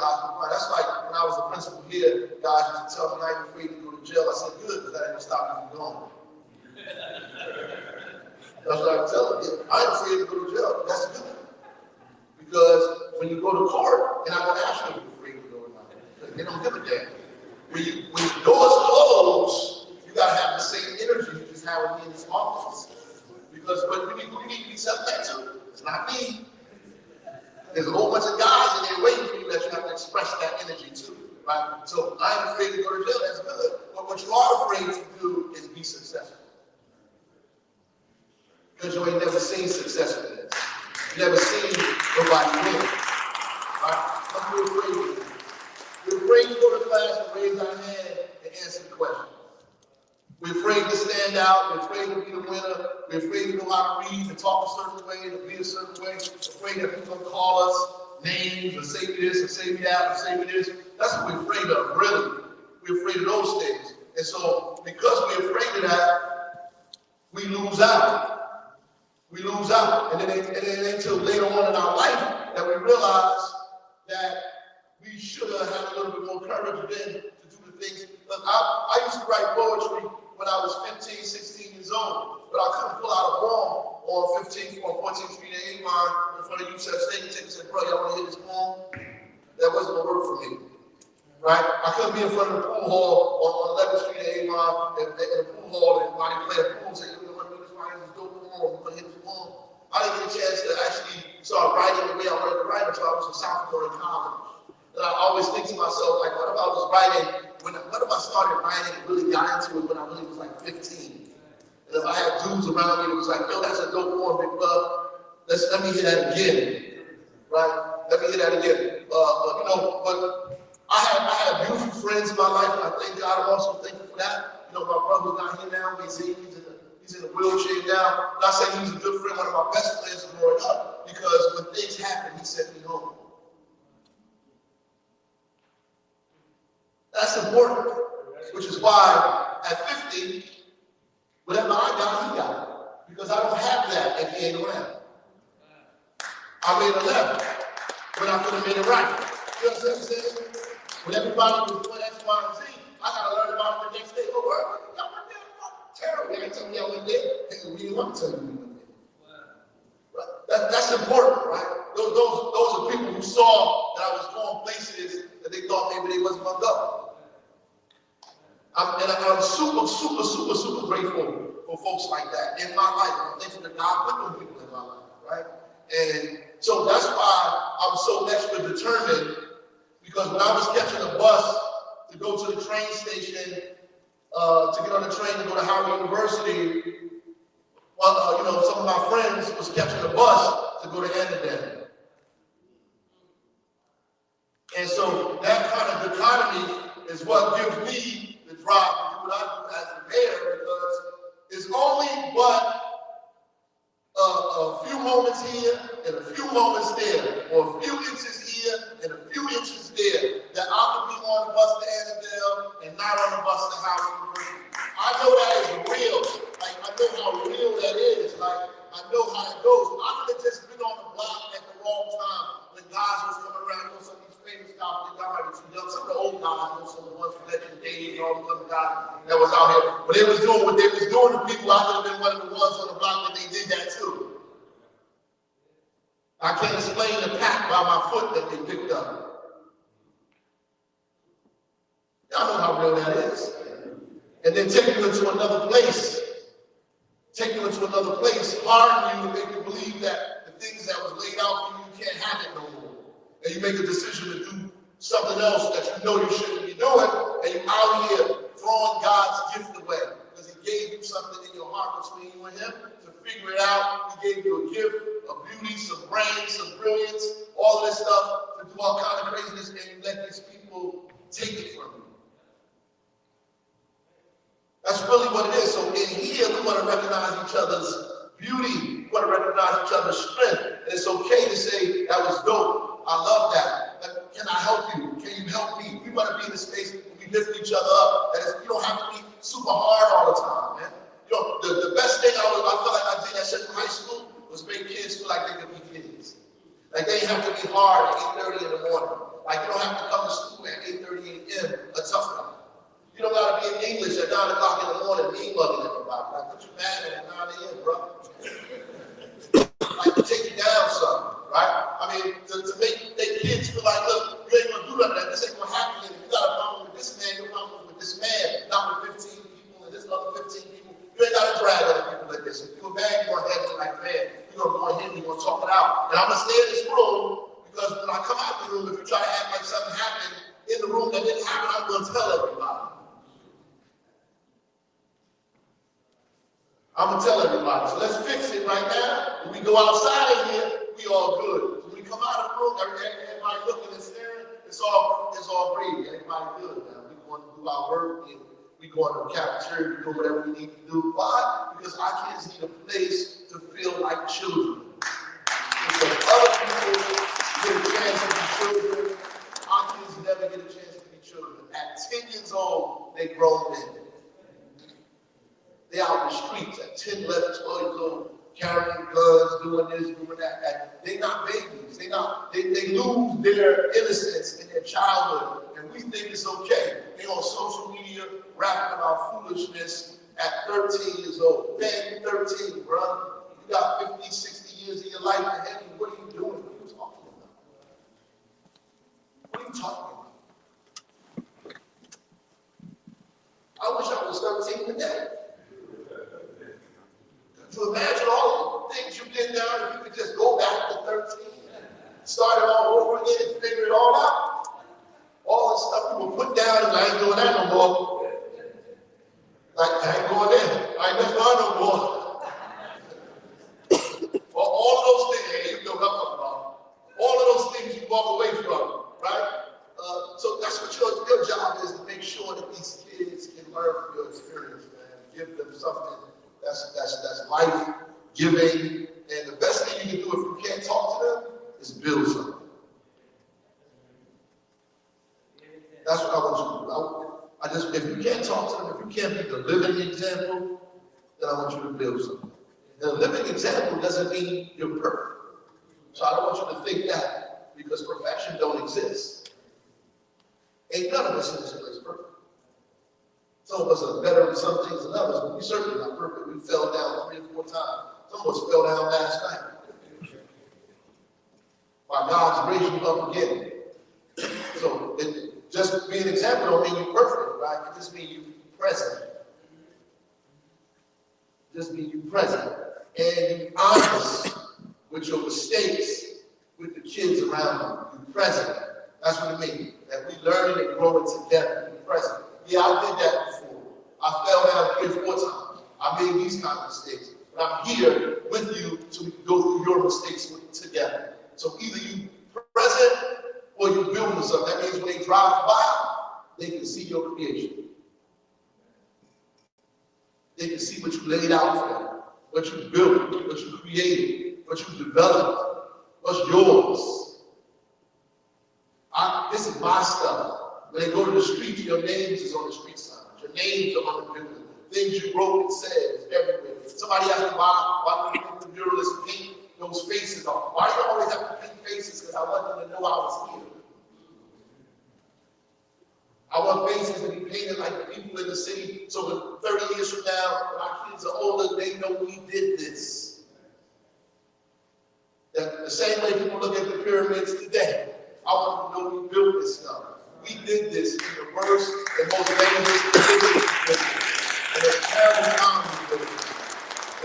that's like when I was a principal here, guys used to tell me I ain't afraid to go to jail. I said, good, because that ain't going to stop me from going. That's what I tell them. I ain't afraid to go to jail. That's good. Because when you go to court, and I'm going to ask you if you're afraid to go or not. They don't give a damn. When the doors close, you got to have the same energy you just have in this office. Because what you need to be subject to, it's not me. There's a whole bunch of guys in there waiting for you that you have to express that energy to, right? So I'm afraid to go to jail, that's good. But what you are afraid to do is be successful. Because you ain't never seen successfulness. You never seen nobody win. Right? That's what we're afraid to do. We're afraid to go to class and raise our hand and answer the question. We're afraid to stand out. We're afraid to be the winner. We're afraid to know how to read, to talk a certain way, to be a certain way. We're afraid that people will call us names or say me this or say me that or say me this. That's what we're afraid of, really. We're afraid of those things. And so, because we're afraid of that, we lose out. We lose out. And then until later on in our life that we realize that we should have had a little bit more courage then to do the things. Look, I used to write poetry when I was 15, 16 years old, but I couldn't pull out a poem on 14th Street in Avon in front of UCF Stadium and said, bro, y'all want to hear this poem? That wasn't going to work for me, right? I couldn't be in front of the pool hall on 11th Street in Avon in the pool hall and while they play a pool, say, you want to this dope poem, you want to hear this poem? I didn't get a chance to actually start writing the way I wanted to write until I was a sophomore in college. And I always think to myself, like, what if I was writing, what if I started writing and really got into it when I really was like 15? And if I had dudes around me that was like, yo, that's a dope poem, big bro. Let me hear that again, right? Let me hear that again. But I had beautiful friends in my life, and I thank God. I'm also thankful for that. You know, my brother's not here now. He's in a wheelchair now. Not saying he was a good friend, one of my best friends growing up, because when things happened, he sent me home. That's important, which is why at 50, whatever I got, he got. Because I don't have that at the end around. I made a left when I could have made it right. You know what I'm saying? When everybody was doing X, Y, and Z, I got to learn about it the next day. Oh, word, y'all went there? Terrible. They ain't telling me y'all went there. They really want to tell you we went there. Right? That's important, right? Those are people who saw that I was going places that they thought maybe they wasn't going to go. I'm super grateful for folks like that in my life. I'm thankful that God put those people in my life, right? And so that's why I'm so extra determined, because when I was catching a bus to go to the train station, to get on the train to go to Howard University, well, some of my friends was catching a bus to go to NFN. And so that kind of dichotomy is what gives me the drive to do what I do as a mayor, because it's only but a few moments here and a few moments there, or a few inches here and a few inches there, that I could be on the bus to Annandale and not on the bus to Howard University. I know that is real. Like, I know how real that is. Like, I know how it goes. I could have just been on the block at the wrong time when guys was coming around. You know, some of these famous guys, they might be too young. Some of the old guys, you know, some of the ones from Legend Days and all these other guys that was out here. But they was doing what they was doing to people. I could have been one of the ones on the block that they did that too. I can't explain the pack by my foot that they picked up. Y'all know how real that is. And then take you into another place. Take you into another place, harden you and make you believe that the things that was laid out for you, you can't have it no more. And you make a decision to do something else that you know you shouldn't be doing, and you're out here throwing God's gift away. Because he gave you something in your heart between you and him to figure it out. He gave you a gift of beauty, some brains, some brilliance, all of this stuff to do all kind of craziness, and you let these people take it from you. That's really what it is. So in here, we want to recognize each other's beauty. We want to recognize each other's strength. And it's okay to say, that was dope. I love that. But can I help you? Can you help me? We want to be in a space where we lift each other up. That is, you don't have to be super hard all the time, man. You know, the best thing I feel like I did at Central High School was make kids feel like they could be kids. Like they didn't have to be hard at 8:30 in the morning. Like you don't have to come to school at 8:30 a.m. a tough guy. You don't gotta be in English at 9 o'clock in the morning, mean mugging everybody. Like, put you mad at 9 a.m., bro. Like, to take you down some, right? I mean, to make their kids feel like, look, you ain't gonna do none of that. This ain't gonna happen. If you got a problem with this man, you're problem with this man, not with 15 people and this other 15 people. You ain't gotta drag other people like this. If you're a man, you're gonna handle it like a man. You're gonna go ahead and you're gonna talk it out. And I'm gonna stay in this room because when I come out the room, if you try to act like something happened in the room that didn't happen, I'm gonna tell everybody. I'm gonna tell everybody. So let's fix it right now. When we go outside of here, we all good. When we come out of the room, everybody looking and staring, it's all great. Everybody good now. We going to do our work. We going to the cafeteria. We do whatever we need to do. Why? Because our kids need a place to feel like children. And so other people get a chance to be children. Our kids never get a chance to be children. At 10 years old, they grown men. They out in the streets at 10, 11, 12 years old, carrying guns, doing this, doing that. They're not babies. They lose their innocence in their childhood, and we think it's okay. They're on social media rapping about foolishness at 13 years old. Man, you're 13, bro. You got 50, 60 years of your life ahead of you. What are you doing? What are you talking about? What are you talking about? I wish I was 13 today. To imagine all the things you did now, if you could just go back to 13 and start it all over again and figure it all out. All the stuff we were put down, and I ain't doing that no more. Like, I ain't going there. I ain't never gone no more. All of those things, hey, you build up about. All of those things you walk away from, right? So that's what your job is, to make sure that these kids can learn from your experience, man. Give them something that's life-giving, and the best thing you can do if you can't talk to them is build something. That's what I want you to do. If you can't talk to them, if you can't be the living example, then I want you to build something. And a living example doesn't mean you're perfect. So I don't want you to think that, because perfection don't exist. Ain't none of us in this place perfect. Some of us are better at some things than others, but we certainly not perfect. We fell down 3 or 4 times. Some of us fell down last night. While God's raised you up again. So just be an example don't mean you're perfect, right? It just means you're present. Just mean you're present. And you're honest with your mistakes with the kids around you. You're present. That's what it means. That we learn and grow it together. You're present. Yeah, I did that before. I fell down 3 or 4 times. I made these kind of mistakes. But I'm here with you so we can go through your mistakes together. So either you present or you building something. That means when they drive by, they can see your creation. They can see what you laid out for them. what you built, what you created, what you developed, what's yours. This is my stuff. When they go to the streets, your names is on the street signs. Your names are on the building. Things you wrote and said is everywhere. Somebody asked me why do you think the muralists paint those faces on? Why do you always have to paint faces? Because I want them to know I was here. I want faces to be painted like the people in the city, so when 30 years from now, when our kids are older, they know we did this. That the same way people look at the pyramids today, I want them to know we built this stuff. We did this in the worst and most dangerous conditions, in the terrible times,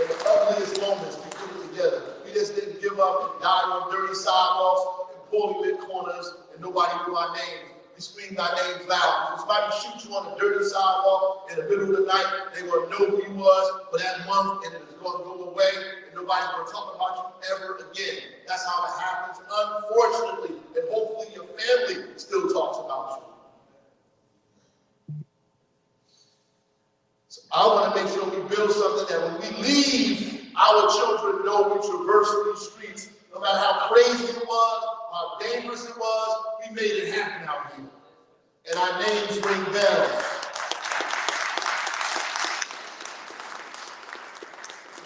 in the ugliest moments, we put it together. We just didn't give up and die on dirty sidewalks and poorly lit corners, and nobody knew our names. We screamed our names loud. If somebody shoots you on a dirty sidewalk in the middle of the night, they will know who you was for that month, and it is going to go away, and nobody's going to talk about you ever again. That's how it happens, unfortunately, and hopefully your family still talks about you. So I want to make sure we build something that when we leave, our children know we traversed these streets, no matter how crazy it was, how dangerous it was, we made it happen out here. And our names ring bells.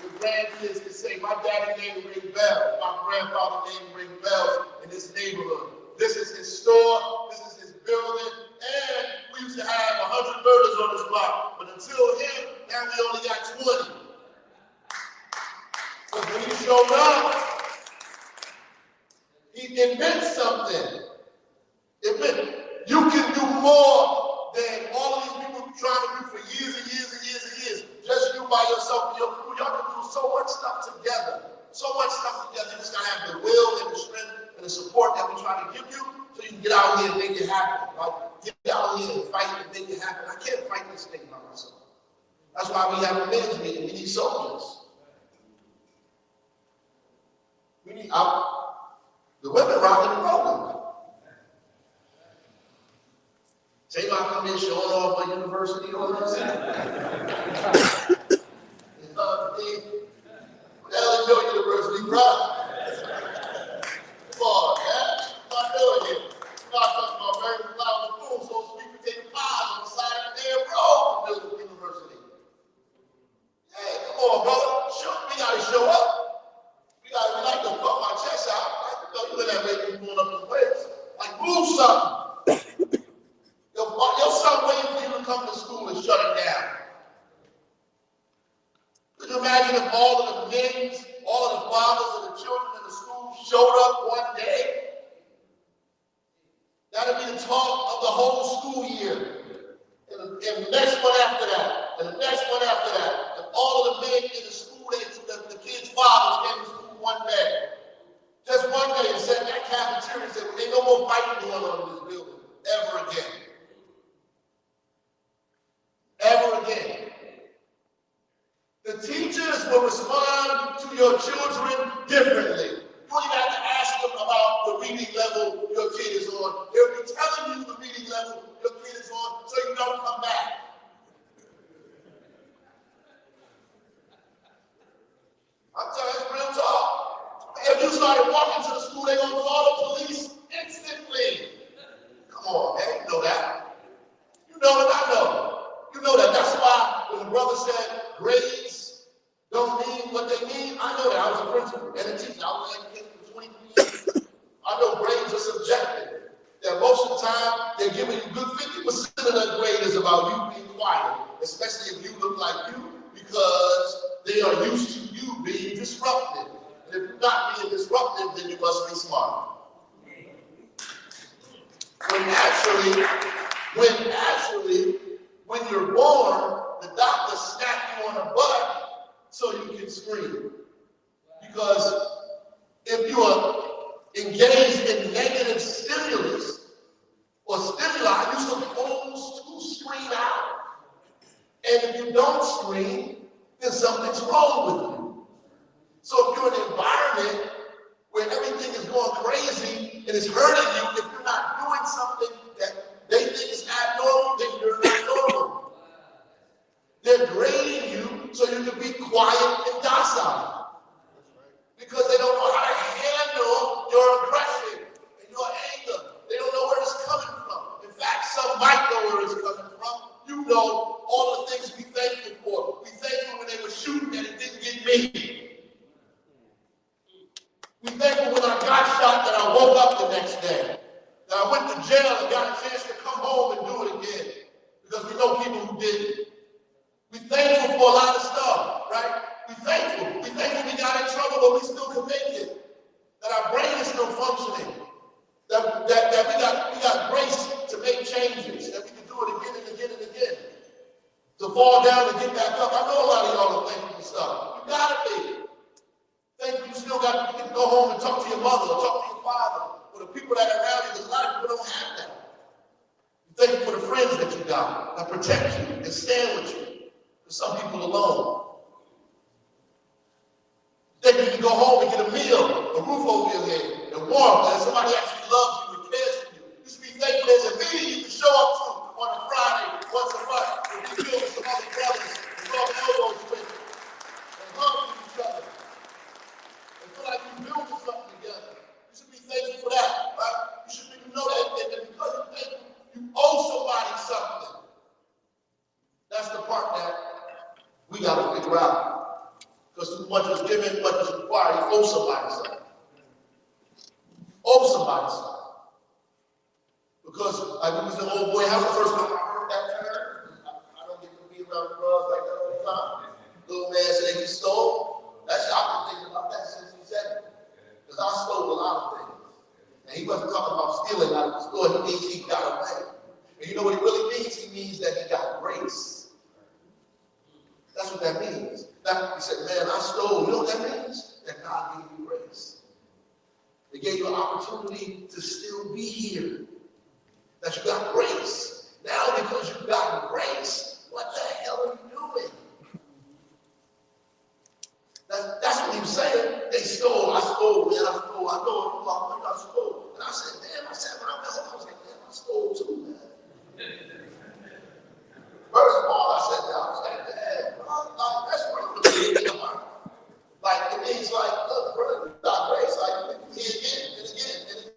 The grandkids can say, my daddy name ring bells, my grandfather name ring bells in this neighborhood. This is his store, this is his building, and we used to have 100 murders on this block, but until him, now we only got 20. So when he showed up, it meant something. It meant you can do more than all of these people trying to do for years and years and years and years. Just you by yourself and your crew, y'all can do so much stuff together. So much stuff together. You just gotta have the will and the strength and the support that we try to give you so you can get out here and make it happen. Like, get out here and fight and make it happen. I can't fight this thing by myself. That's why we have a men's meeting. We need soldiers. We need the women rocking the program. Say I come here showing off my university or something. What the hell is your university, bro? Come on, man. What am I doing here? You're not talking about very loud food, so sweet potato pies on the side of the damn road from the university. Hey, come on, brother. We gotta show up. We like to put my chest out. You in that way, you going up the ways. Like, move something. Your son waiting for you to come to school and shut it down. Could you imagine if all of the men, all of the fathers of the children in the school showed up one day? That would be the talk of the whole school year. And the next one after that, and the next one after that. If all of the men in the school, the kids' fathers came to school one day. Just one day and sat in that cafeteria and said, well, ain't no more fighting going on in this building ever again. Ever again. The teachers will respond to your children differently. You don't even have to ask them about the reading level your kid is on. They'll be telling you the reading level your kid is on so you don't come back. I'm telling you, it's real talk. If you started walking to the school, they're going to call the police instantly. Come on, man. You know that. You know that. I know. You know that. That's why when the brother said grades don't mean what they mean, I know that. I was a principal and a teacher. I was educated for 23 years. I know grades are subjective. That most of the time, they're giving you good 50% of that grade is about you being quiet, especially if you look like you, because they are used to you being disruptive. And if you're not being disruptive, then you must be smart. When you're born, the doctor snapped you on the butt so you can scream. Because if you are engaged in negative stimulus or stimuli, you're supposed to scream out. And if you don't scream, then something's wrong with you. So if you're in an environment where everything is going crazy and it's hurting you, if you're not doing something that they think is abnormal, then you're not normal. They're grading you so you can be quiet and docile. know, all the things we thankful for. We thankful when they were shooting and it didn't get me. We thankful when I got shot that I woke up the next day. That I went to jail and got a chance to come home and do it again. Because we know people who didn't. We thankful for a lot of stuff, right? We thankful. We thankful we got in trouble, but we still can make it. That our brain is still functioning. That we got grace to make changes. That we can do it again and again and again. To fall down and get back up. I know a lot of y'all are thankful for stuff. You gotta be. Thankful you still got to go home and talk to your mother or talk to your father or the people that are around you, because a lot of people don't have that. Thank you for the friends that you got that protect you and stand with you. For some people alone. Thank you can go home and get a meal, a roof over your head, and warmth, and somebody actually loves you and cares for you. You should be thankful there's a meeting you can show up to on a Friday, once a month, and be filled with some other brothers and rub elbows with and hug each other. And feel like you're building something together. You should be thankful for that, right? You should know that because you're thankful, you owe somebody something. That's the part that we got to figure out. Because too much is given, much is required. You owe somebody something. Owe somebody something. Because like when we was an old boy house, the first time I heard that term, I don't get to be around drugs like that all the time. Little man said he stole. That's I've been thinking about that since he said it. Because I stole a lot of things. And he wasn't talking about stealing out of the store. He means he got away. And you know what he really means? He means that he got grace. That's what that means. Now, he said, man, I stole. You know what that means? That God gave you grace. He gave you an opportunity to still be here. That you got grace. Now, because you got grace, what the hell are you doing? That's what he was saying. They stole. I stole, man. I stole. I know. I stole. And I said, damn. I said, when I went home, I was like, damn, I stole too, man. First of all, I said, I was like, damn, like, that's really the heart. Like, it means like, look, brother, not grace. Like, again and again and again.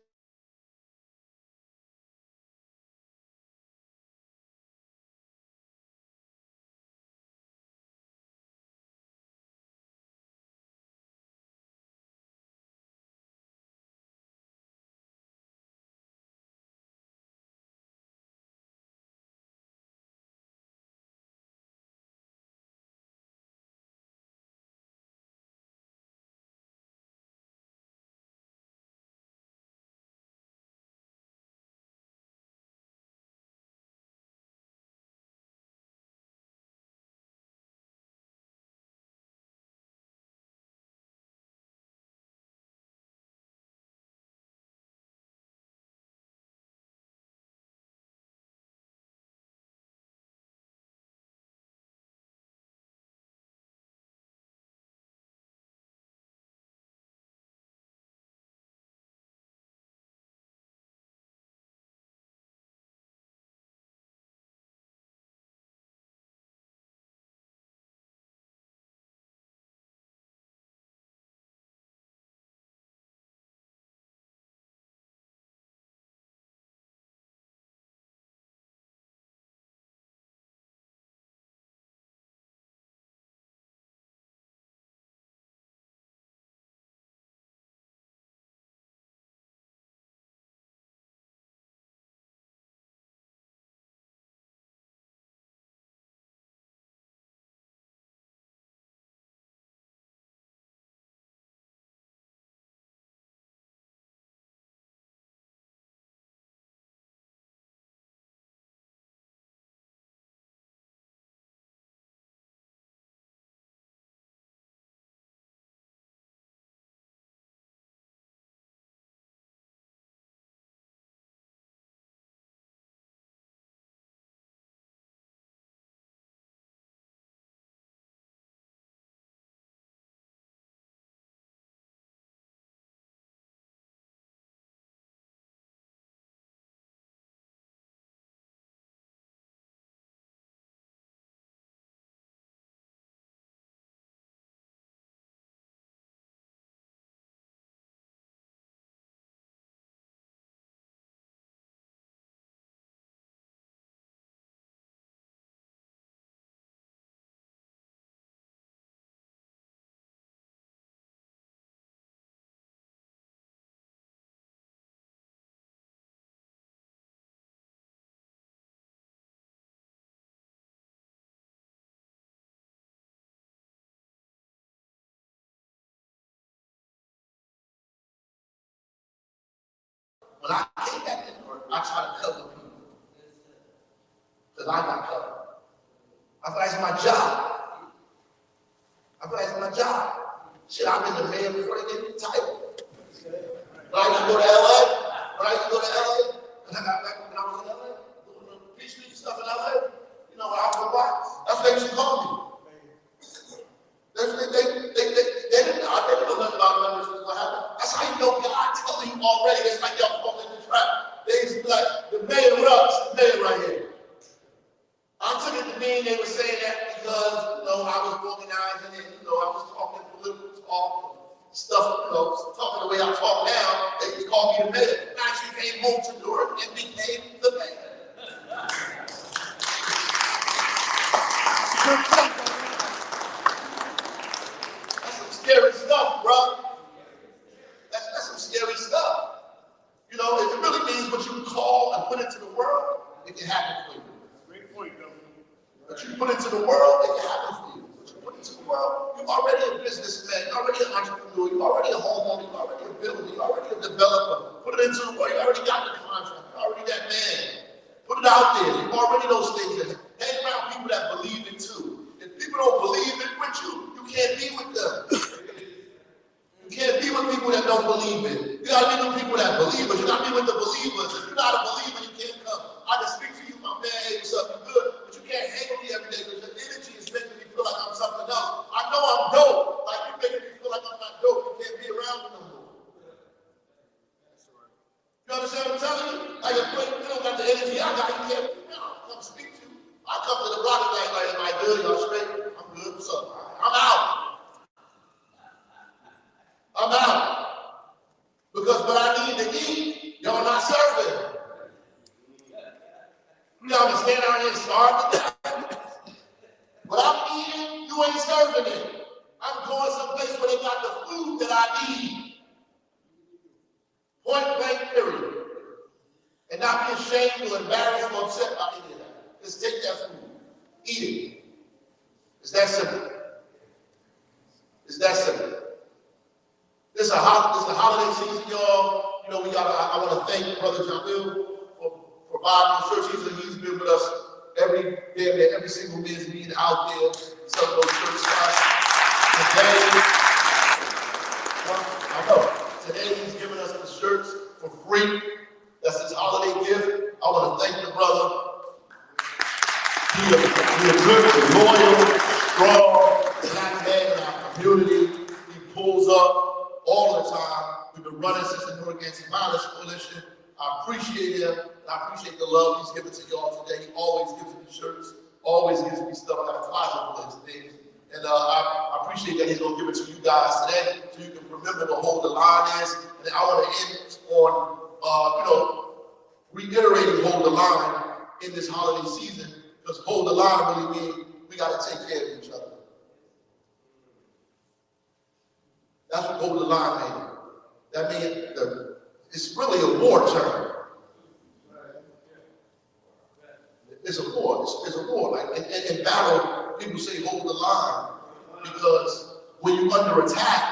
When I came back to Newark, I tried to cover people. Because I got covered. I feel like it's my job. I feel like it's my job. Shit, I've been the mayor before they gave me the title. When I used to go to LA, and I got back when I was in LA, doing the peace street stuff in LA, you know, when I was a black, that's what they used to call me. They didn't know nothing about members of what happened. That's how you know God telling you already. It's like y'all falling in the trap. They used to be like, the mayor, what up? It's the mayor right here. I took it to mean they were saying that because, you know, I was organizing and, you know, I was talking political talk, stuff, you know, talking the way I talk now. They just called me the mayor. I actually came home to Newark and became the mayor. That's some scary stuff, bro. That's some scary stuff. You know, if it really means what you call and put into the world, it can happen for you. Great point, Governor. What you put into the world, it can happen for you. What you put into the world, you're already a businessman, you're already an entrepreneur, you're already a homeowner, you're already a builder, you're already a developer. Put it into the world, you already got the contract, you're already that man. Put it out there, you're already those things. Hang around people that believe it too. If people don't believe it with you, you can't be with them. You can't be with people that don't believe it. You gotta be with people that believe it. You gotta be with the believers. If you're not a believer, you can't come. I can speak to you, my man, hey, what's up, you good? But you can't hang with me every day because your energy is making me feel like I'm something else. I know I'm dope. Like you're making me feel like I'm not dope. You can't be around me no more. You understand what I'm telling you? Like if you don't got the energy I got, you can't come speak to you. I come to the block and like, am I good? Y'all straight? I'm good. What's up? I'm out. I'm out. Because what I need to eat, y'all not serving. Y'all can stand out here and starve to death. What I'm eating, you ain't serving it. I'm going someplace where they got the food that I need. Point blank, period. And not be ashamed or embarrassed or upset by any of that. Just take that food. Eat it. It's that simple. It's that simple. This is a holiday season, y'all. You know, I want to thank Brother Jamil for providing the church. He's been with us every single men's meeting out there, some of those church spots. Today he's giving us the shirts for free. That's his holiday gift. I want to thank the brother. He is good, loyal, strong, black man in our community. He pulls up all the time. We've been running since the Newark Anti-Violence Coalition. I appreciate him. And I appreciate the love he's given to y'all today. He always gives me shirts, always gives me stuff. I got a closet for his things. And I appreciate that he's going to give it to you guys today so you can remember what Hold the Line is. And I want to end on, reiterating Hold the Line in this holiday season, because Hold the Line really means we got to take care of each other. That's what Hold the Line means. That means it's really a war term. It's a war. It's a war. Like in battle, people say hold the line because when you're under attack,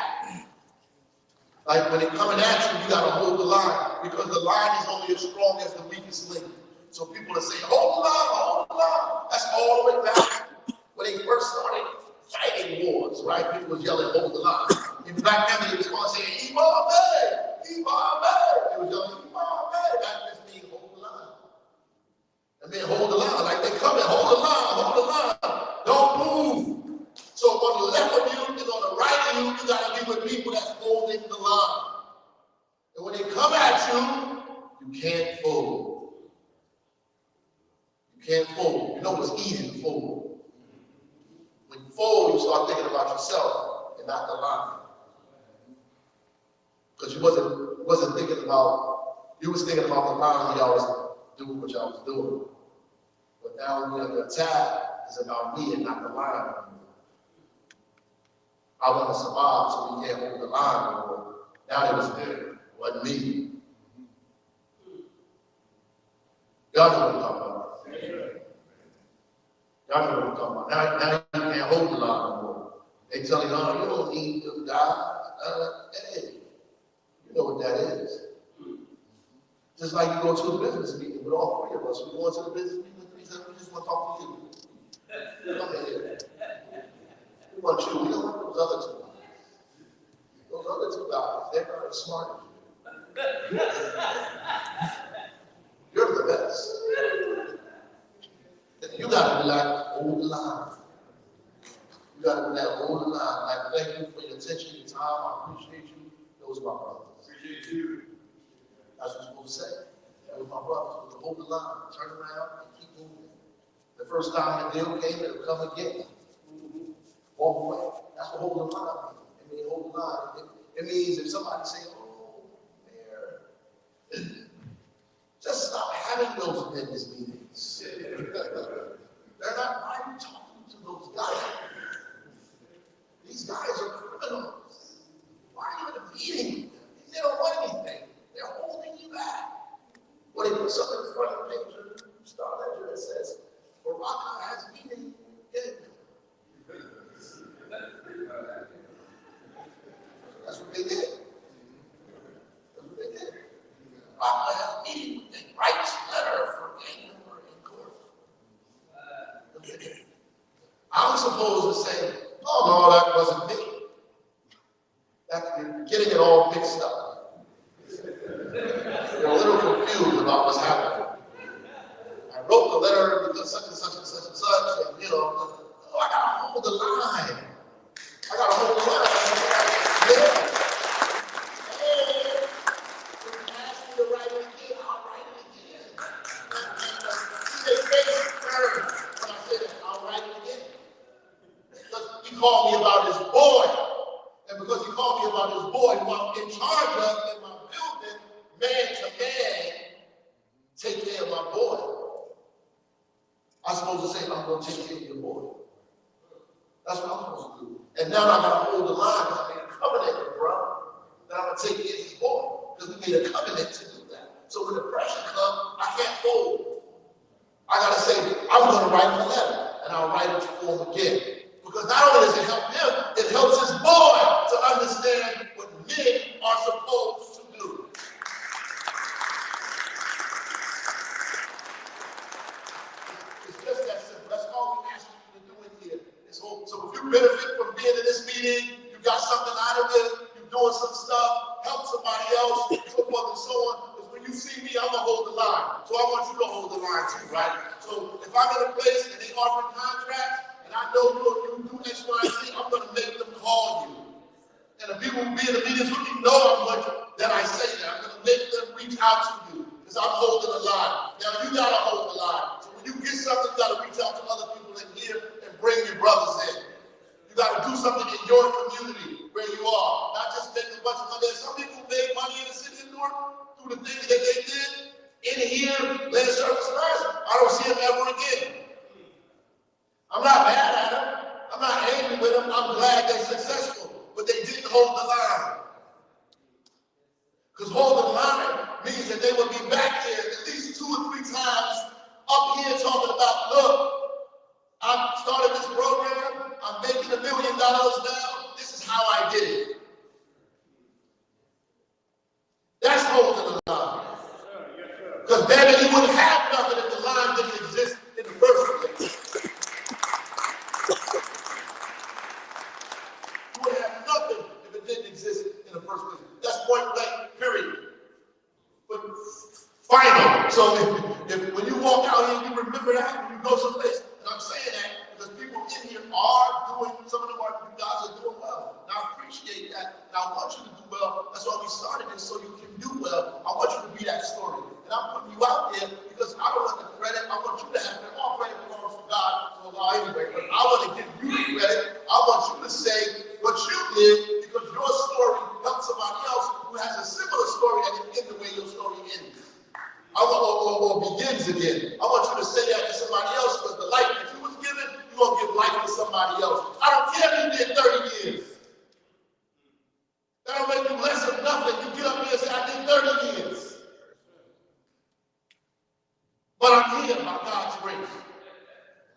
like when they're coming at you, you got to hold the line because the line is only as strong as the weakest link. So people are saying, hold the line, hold the line. That's all the way back when they first started fighting wars, right? People was yelling, hold the line. In Black Panther, they was going saying, Imam, Imam, they was yelling, Imam, that just means hold the line. And then hold the line, like they come and hold the line, don't move. So on the left of you and on the right of you, you gotta be with people that's holding the line. And when they come at you, you can't fold. You can't fold. You know it's easy to fold. When you fold, you start thinking about yourself and not the line. Because you wasn't thinking about, you was thinking about the line y'all was doing what y'all was doing. But now when you're under attack, it's about me and not the line. I want to survive, so we can't hold the line anymore. Now that was there, it wasn't me. Y'all know what I'm talking about. Y'all know what I'm talking about. Now you can't hold the line anymore. They tell you, oh, you don't need to die. Hey, you know what that is. Just like you go to a business meeting with all three of us. We go into the business meeting with 3 7, we just want to talk to you. Come here. We want you. We don't want those other 2 guys. Those other 2 guys, they're not as smart as you. You're the best. You gotta be like, hold the line. You gotta be like, hold the line. Like, thank you for your attention, your time. I appreciate you. Those are my brothers. Appreciate you. That's what you're supposed to say. Those are my brothers. We're gonna hold the line, turn around, and keep moving. The first time the deal came, it'll come again. Walk away. That's what holding the line means. It means hold the line. It means if somebody say, oh, Mayor, just stop having those business meetings. They're not, why are you talking to those guys? These guys are criminals. Why are you in a meeting with them? They don't want anything. They're holding you back. When they put something in front of the page of the Star Ledger that says, Baraka has meeting in. That's what they did. That's what they did. Baraka has meeting with them. Writes letter for anger in court. I'm supposed to say, oh no, that wasn't me. You're getting it all mixed up. You're a little confused about what's happening. I wrote the letter because such and such and such and such, and I gotta hold the line. I gotta hold the line. Yeah. Hey, when you ask me to write it again, I'll write it again. They face first when I say that, I'll write it again. Because he called me about his boy. And because he called me about his boy, who I'm in charge of in my building, man to man, take care of my boy. I'm supposed to say, I'm going to take care of your boy. That's what I'm supposed to do. And now I got to hold the line because I made a covenant with bro. That I'm going to take care of his boy. Because we made a covenant to do that. So when the pressure comes, I can't fold. I got to say, I'm going to write him a letter. And I'll write it for him again. Because not only does it help him, it helps his boy to understand what men are supposed to do. It's just that simple. That's all we ask you to do in here. So if you benefit from being in this meeting, you got something out of it, you're doing some stuff, help somebody else, so forth and so on. Because when you see me, I'm going to hold the line. So I want you to hold the line too, right? So if I'm in a place and they offer contracts, and I know you do X, Y, and Z, I'm going to make them call you. And the people who be in the meetings with me know I'm going to, that I say that. I'm going to make them reach out to you because I'm holding the line. Now, you got to hold the line. So when you get something, you got to reach out to other people in here and bring your brothers in. You got to do something in your community where you are, not just make a bunch of money. Some people made money in the city of Newark through the things that they did in here, land service last. I don't see them ever again. I'm not mad at them. I'm not angry with them. I'm glad they're successful. But they didn't hold the line. Because holding the line means that they will be back here at least 2 or 3 times up here talking about, look, I started this program. I'm making $1 million now. This is how I did it. That's holding the line. Because baby, you wouldn't have nothing if the line didn't exist in the first place. You would have nothing if it didn't exist in the first place. That's point blank, period. But final. So if when you walk out here, you remember that when you go someplace, and I'm saying that because people in here are doing, some of them are, you guys are doing well. And I appreciate that. And I want you to do well. That's why we started this, so you can do well. I want you to be that story. And I'm putting you out there because I don't want the credit. I want you to have it. All credit belongs to God to Allah anyway. But I want to give you the credit. I want you to say what you did because your story helped somebody else who has a similar story and it ends the way your story ends. Or begins again. I want you to say that to somebody else because the life that you was given, you're going to give life to somebody else. I don't care if you did 30 years. That don't make you less of nothing. You get up here and say, I did 30 years. But I'm here by God's grace.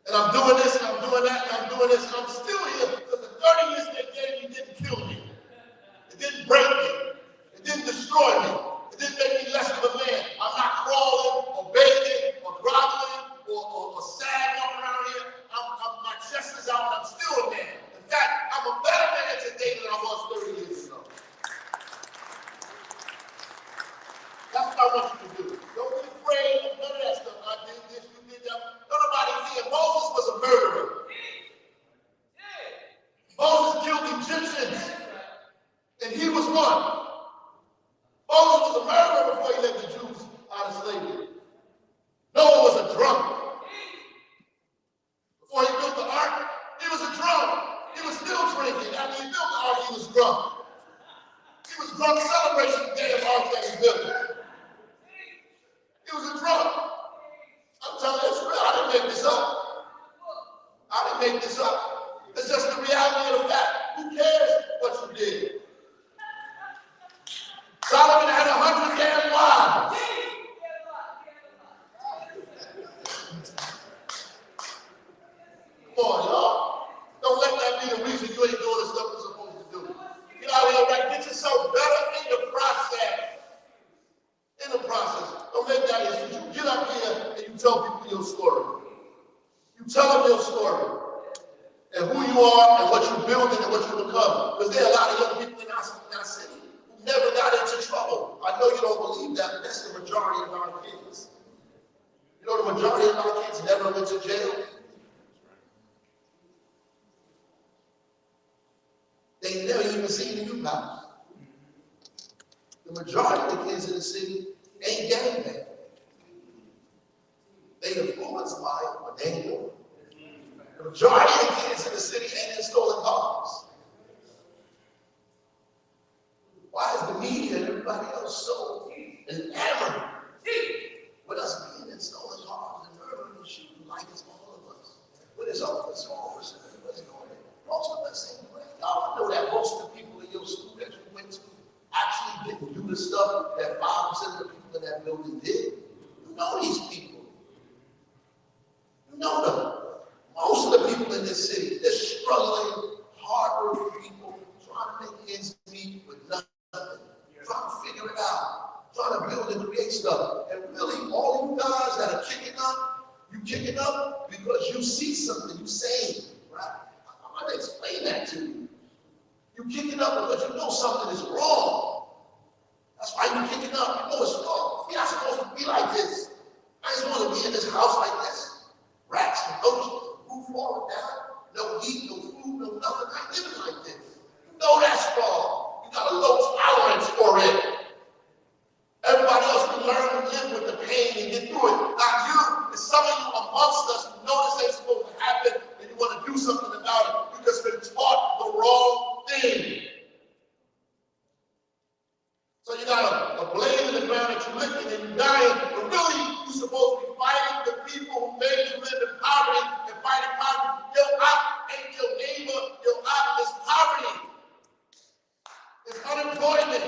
And I'm doing this, and I'm doing that, and I'm doing this, and I'm still here because the 30 years they gave me didn't kill me. It didn't break me. It didn't destroy me. It didn't make me less of a man. I'm crawling or bathing or groveling or sad walking around here. My chest is out and I'm still a man. In fact, I'm a better man today than I was 30 years ago. That's what I want you to do. Don't be afraid of none of that stuff. I did this, you did that. Nobody here. Moses was a murderer. Moses killed Egyptians. And he was one. Moses was a murderer before he let the Jews out of slavery. Noah was a drunk. Before he built the ark, he was a drunk. He was still drinking. After he built the ark, he was drunk. He was drunk celebrating the day of ark that he built. He was a drunk. I'm telling you, it's real. I didn't make this up. I didn't make this up. It's just the reality of the fact. Who cares what you did? Solomon had 100 damn wives. Come on, y'all. Don't let that be the reason you ain't doing the stuff you're supposed to do. Get out here, right? Get yourself better in the process. In the process. Don't make that issue. You get up here and you tell people your story. You tell them your story. And who you are and what you're building and what you become. Because there are a lot of young people in our city who never got into trouble. I know you don't believe that, but that's the majority of our kids. You know the majority of our kids never went to jail. They never even seen the youth house. The majority of the kids in the city ain't gangbanging. They influenced by it, but they ain't doing it. The majority of the kids in the city ain't in stolen cars. Why is the media and everybody else so enamored with us being in stolen cars and murdering and shooting like it's all of us? But it's all a small percentage of us doing it. Most of us ain't doing it. Y'all know that most of the people in your school that you went to actually didn't do the stuff that 5% of the people in that building did. You know these people. You know them. Most of the people in this city, they're struggling, hard-working people, trying to make ends meet with nothing, trying to figure it out, trying to build and create stuff. And really, all you guys that are kicking up, you kicking up because you see something, you saying, right? I'm going to explain that to you. You kicking up because you know something is wrong. That's why you kicking up. You know it's wrong. We're not supposed to be like this. I just want to be in this house like this. Rats and roaches. Roof falling down, no heat, no food, no nothing. I ain't living like this. You know that's wrong. You got a low tolerance for it. Everybody else can learn to live with the pain and get through it. Not you. It's some of you amongst us who know this ain't supposed to happen and you want to do something about it. You just been taught the wrong thing. So you got a blade in the ground that you're licking and you're dying, but really you're supposed to be fighting the people who made you live in poverty and fighting poverty. Your op ain't your neighbor, your op is poverty. It's unemployment,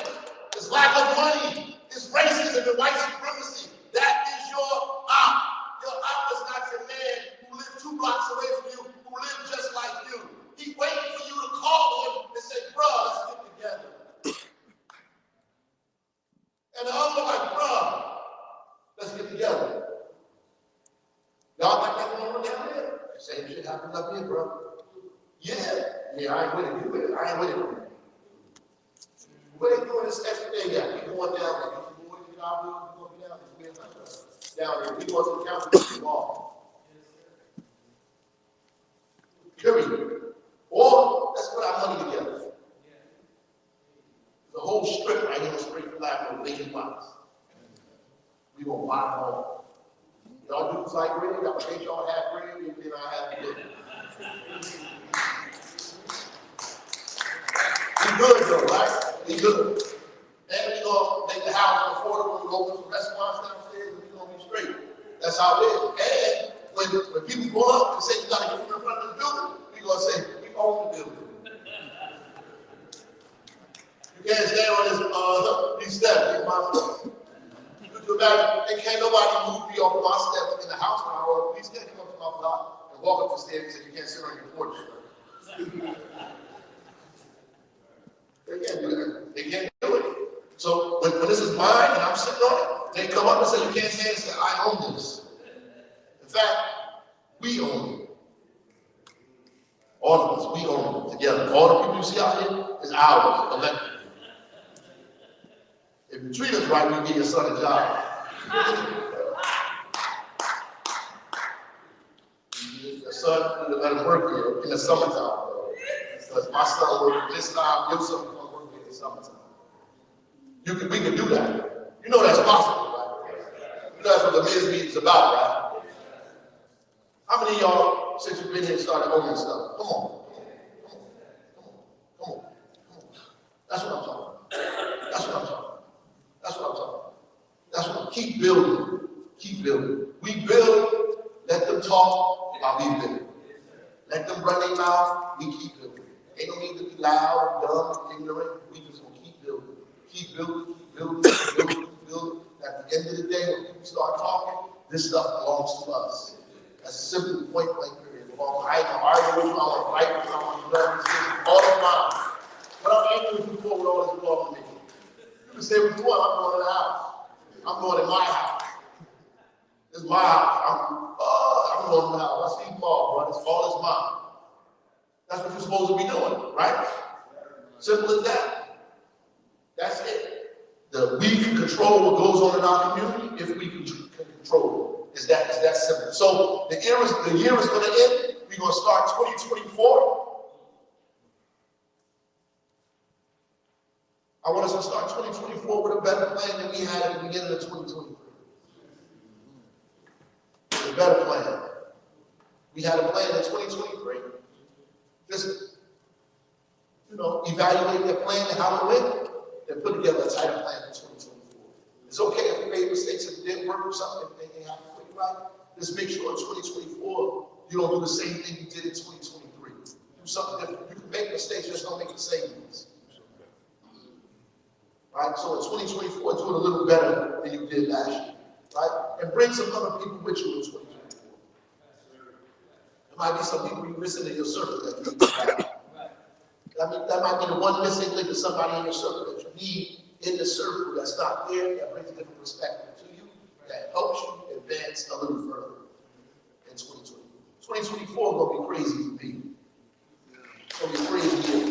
it's lack of money, it's racism and white supremacy. That is your op. Your op is not your man who lives 2 blocks away from you, who lives just like you. He's waiting for you to call him and say, bro, let's get together. And the other one like, bro, let's get together. Y'all got that going on down there? Same shit happens up here, bro. Yeah, I ain't with it. You with it? I ain't with it. What are they doing this extra day yet? We going down there. You want to get our bills? We going to be down there. Down there. We going to the county tomorrow. Period. Or let's put our money together. The whole strip right here on Spring Flat with vacant lots. We gonna buy them all. Y'all dudes like green, y'all think y'all have green, and then I have blue. We good though, right? We good. And we gonna make the house affordable, we gonna open some restaurants downstairs, and we gonna be straight. That's how it is. And when people pull up and say you gotta get from in front of this building, we gonna say, we own the building. You can't stand on these steps. It's my fault. You imagine, and can't nobody move me off my steps in the house now, or please can't come up to my block and walk up the stairs and you can't sit on your porch. They can't do that. They can't do it. So when this is mine and I'm sitting on it, They come up and say, you can't say it. Say, I own this. In fact, we own it. All of us, we own it together. All the people you see out here is ours, elected. If you treat us right, we give your son a job. Your son, let him work here in the summertime. Because my son works this time, your son can work here in the summertime. We can do that. You know that's possible, right? You know that's what the men's meeting is about, right? How many of y'all, since you've been here, started owning stuff? Come on. Come on. That's what I'm talking about. That's what I'm talking about. That's what I'm talking about. That's what I'm keep building. Keep building. We build, let them talk while we build. Let them run their mouth, we keep building. Ain't no need to be loud, dumb, ignorant. We just gonna keep building. Keep building, keep building, keep building, keep building. At the end of the day, when people start talking, this stuff belongs to us. That's a simple point blank period. I ain't gonna argue with you, I wanna fight with you, I wanna learn this thing. All of mine. What I'm angry with you for with all this belongs to me. You can say what you want, I'm going in the house. I'm going in my house. This is my house. I'm going in the house. I see Paul, bro. All is mine. That's what you're supposed to be doing, right? Simple as that. That's it. We can control what goes on in our community if we can control it. It's that simple. So the year is going to end. We're going to start 2024. I want us to start 2024 with a better plan than we had at the beginning of 2023. A better plan. We had a plan in 2023. Just, evaluate that plan and how it went, and put together a tighter plan for 2024. It's okay if we made mistakes, if it didn't work or something, if they have to put it right. Just make sure in 2024 you don't do the same thing you did in 2023. Do something different. You can make mistakes, just don't make the same ones. Right? So in 2024, do it a little better than you did last year. Right? And bring some other people with you in 2024. There might be some people you're missing in your circle that you need to have. That might be the one missing link of somebody in your circle that you need in the circle that's not there, that brings a different perspective to you, that helps you advance a little further in 2024. 2024 is going to be crazy for me. It's going to be a crazy year.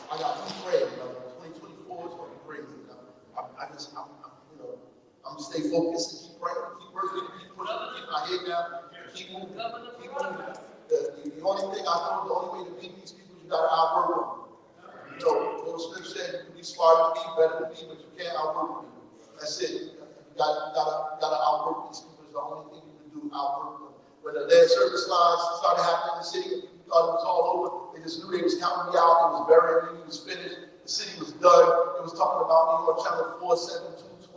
I got two praying, brother. 2024 is going to be crazy. I'm going to stay focused and keep praying, keep working, keep pushing, keep my head down, keep moving, keep moving. The only thing I know, the only way to beat these people is you got to outwork them. Little Smith said you can be smarter than me, better than me, but you can't outwork me. That's it. You got to outwork these people. It's the only thing you can do, outwork them. When the lead service lines started happening in the city, people thought it was all over. They just knew they was counting me out. It was burying me. It was finished. The city was done. It was talking about me on channel 472. I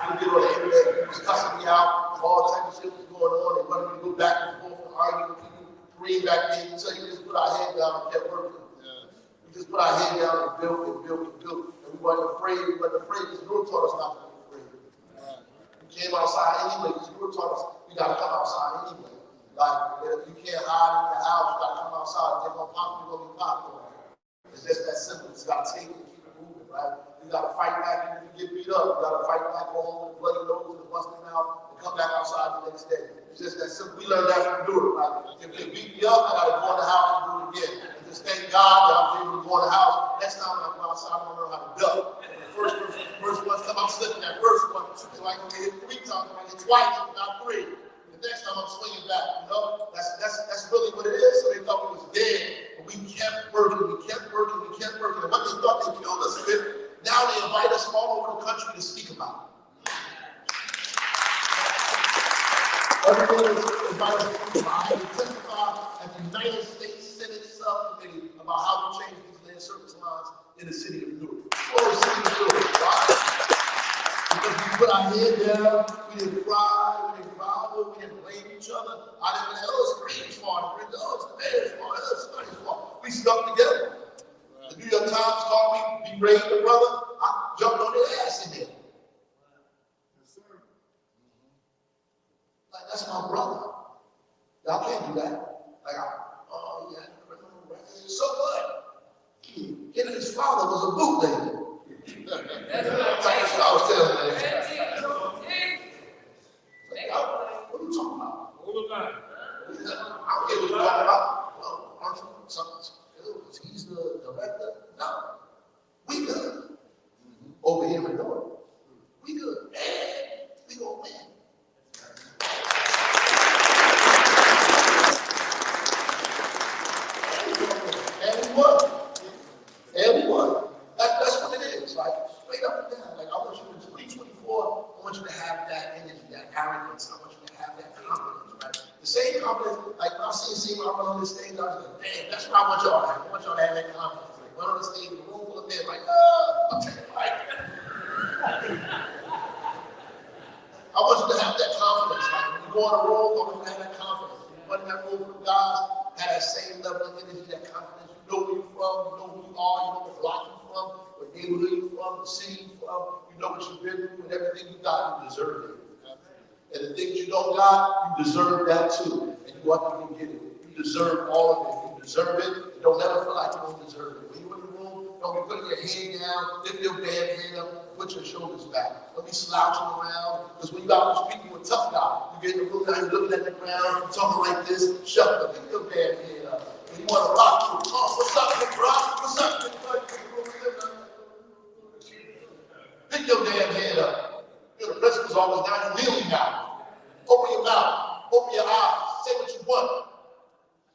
couldn't get on the internet, people was cussing me out, all type of shit was going on. They wanted me to go back and forth and argue with people, bring back in. So you just put our head down and kept working. We just put our head down and built and built and built. And we weren't afraid. We weren't afraid because Newark taught us not to be afraid. We came outside anyway because Newark taught us we got to come outside anyway. Like, you can't hide in the house, you got to come outside. If they're going to pop, you're going to be popped. It's just that simple. It's got to take it and keep it moving, right? You got to fight back even if you get beat up. You got to fight back, go home with a bloody nose and a busted mouth, and come back outside the next day. It's just that simple. We learned that from Newark. Right? If they beat me up, I got to go in the house and do it again. And just thank God that I was able to go in the house. Next time when I go outside, I'm going to learn how to duck. And the first one come out slipping that first one. So I can get hit 3 times, I get twice, not 3. The next time I'm swinging back, that's really what it is. So they thought we was dead, but we kept working, we kept working, we kept working. And what they thought they killed us with, now they invite us all over the country to speak about it. Everything is invited to speak about. I testify at the United States Senate Subcommittee about how we change these land service lines in the city of Newark. Or the city of Newark, right? Because we put our head down, we didn't cry, we didn't grovel, we didn't blame each other. I didn't say, oh, it's Green's fault, it's the mayor's fault, it's somebody's fault. We stuck together. The New York Times called me, be raised a brother. I jumped on their ass in there. Yes, sir. Like, that's my brother. Y'all can't do that. Like, oh, yeah, criminal record. So what? Him and his father was was telling you. What are you talking about? Hold the line. I don't get what you're talking about. Well, aren't you something? He's the director. No, we good. Over here in Newark, we good. And we gonna win. And we won. And we won. That's what it is. Like straight up and down. Like I want you in 2024. I want you to have that energy, that arrogance. I want you to have that confidence, right? The same confidence. Like when I see my run on this stage, I was like, damn, that's what I want y'all to have. I want y'all to have that confidence. Like run on the stage, the room full of men, like, oh, I'm taking like. I want you to have that confidence. Like when you go on the road, I want you to have that confidence. When you run in that room for God, have that same level of energy, that confidence. You know where you're from, you know who you are, you know what block you're from, what neighborhood you're from, the city you're from, you know what you've been through, and everything you got, you deserve it. And the things you don't got, you deserve that too. And you want to go get it. You deserve all of it. You deserve it. You don't ever feel like you don't deserve it. When you're in the room, don't be putting your head down, lift your bad head up, put your shoulders back. Don't be slouching around. Because when you out with people who are tough guys, you get in the room now, you're looking at the ground, talking like this, shut up, lift your bad head up. When you want to rock, you oh, what's up, big rock? What's up, big rock? Pick your damn head up. You know, the principal's always down, you're kneeling now. Open your mouth, open your eyes, say what you want.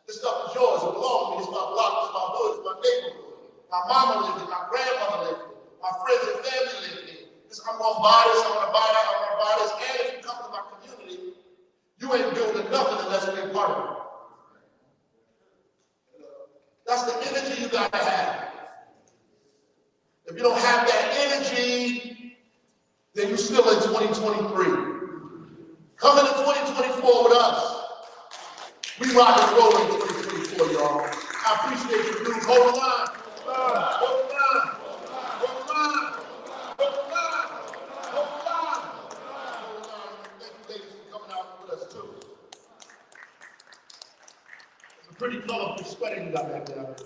This stuff is yours, it belongs to me, it's my block, it's my hood, it's my neighborhood. My mama lived it, my grandmother lived it, my friends and family lived it. I'm gonna buy this, I'm gonna buy that, I'm gonna buy this. And if you come to my community, you ain't building nothing unless you're a part of it. That's the energy you gotta have. If you don't have that energy, then you're still in 2023. Come into 2024 with us. We rock and roll in 2024, y'all. I appreciate you, dude. Hold the line. Hold the line. Hold the line. Hold the line. Hold the line. Hold the line. Thank you, ladies, for coming out with us, too. It's a pretty colorful sweater you got back there.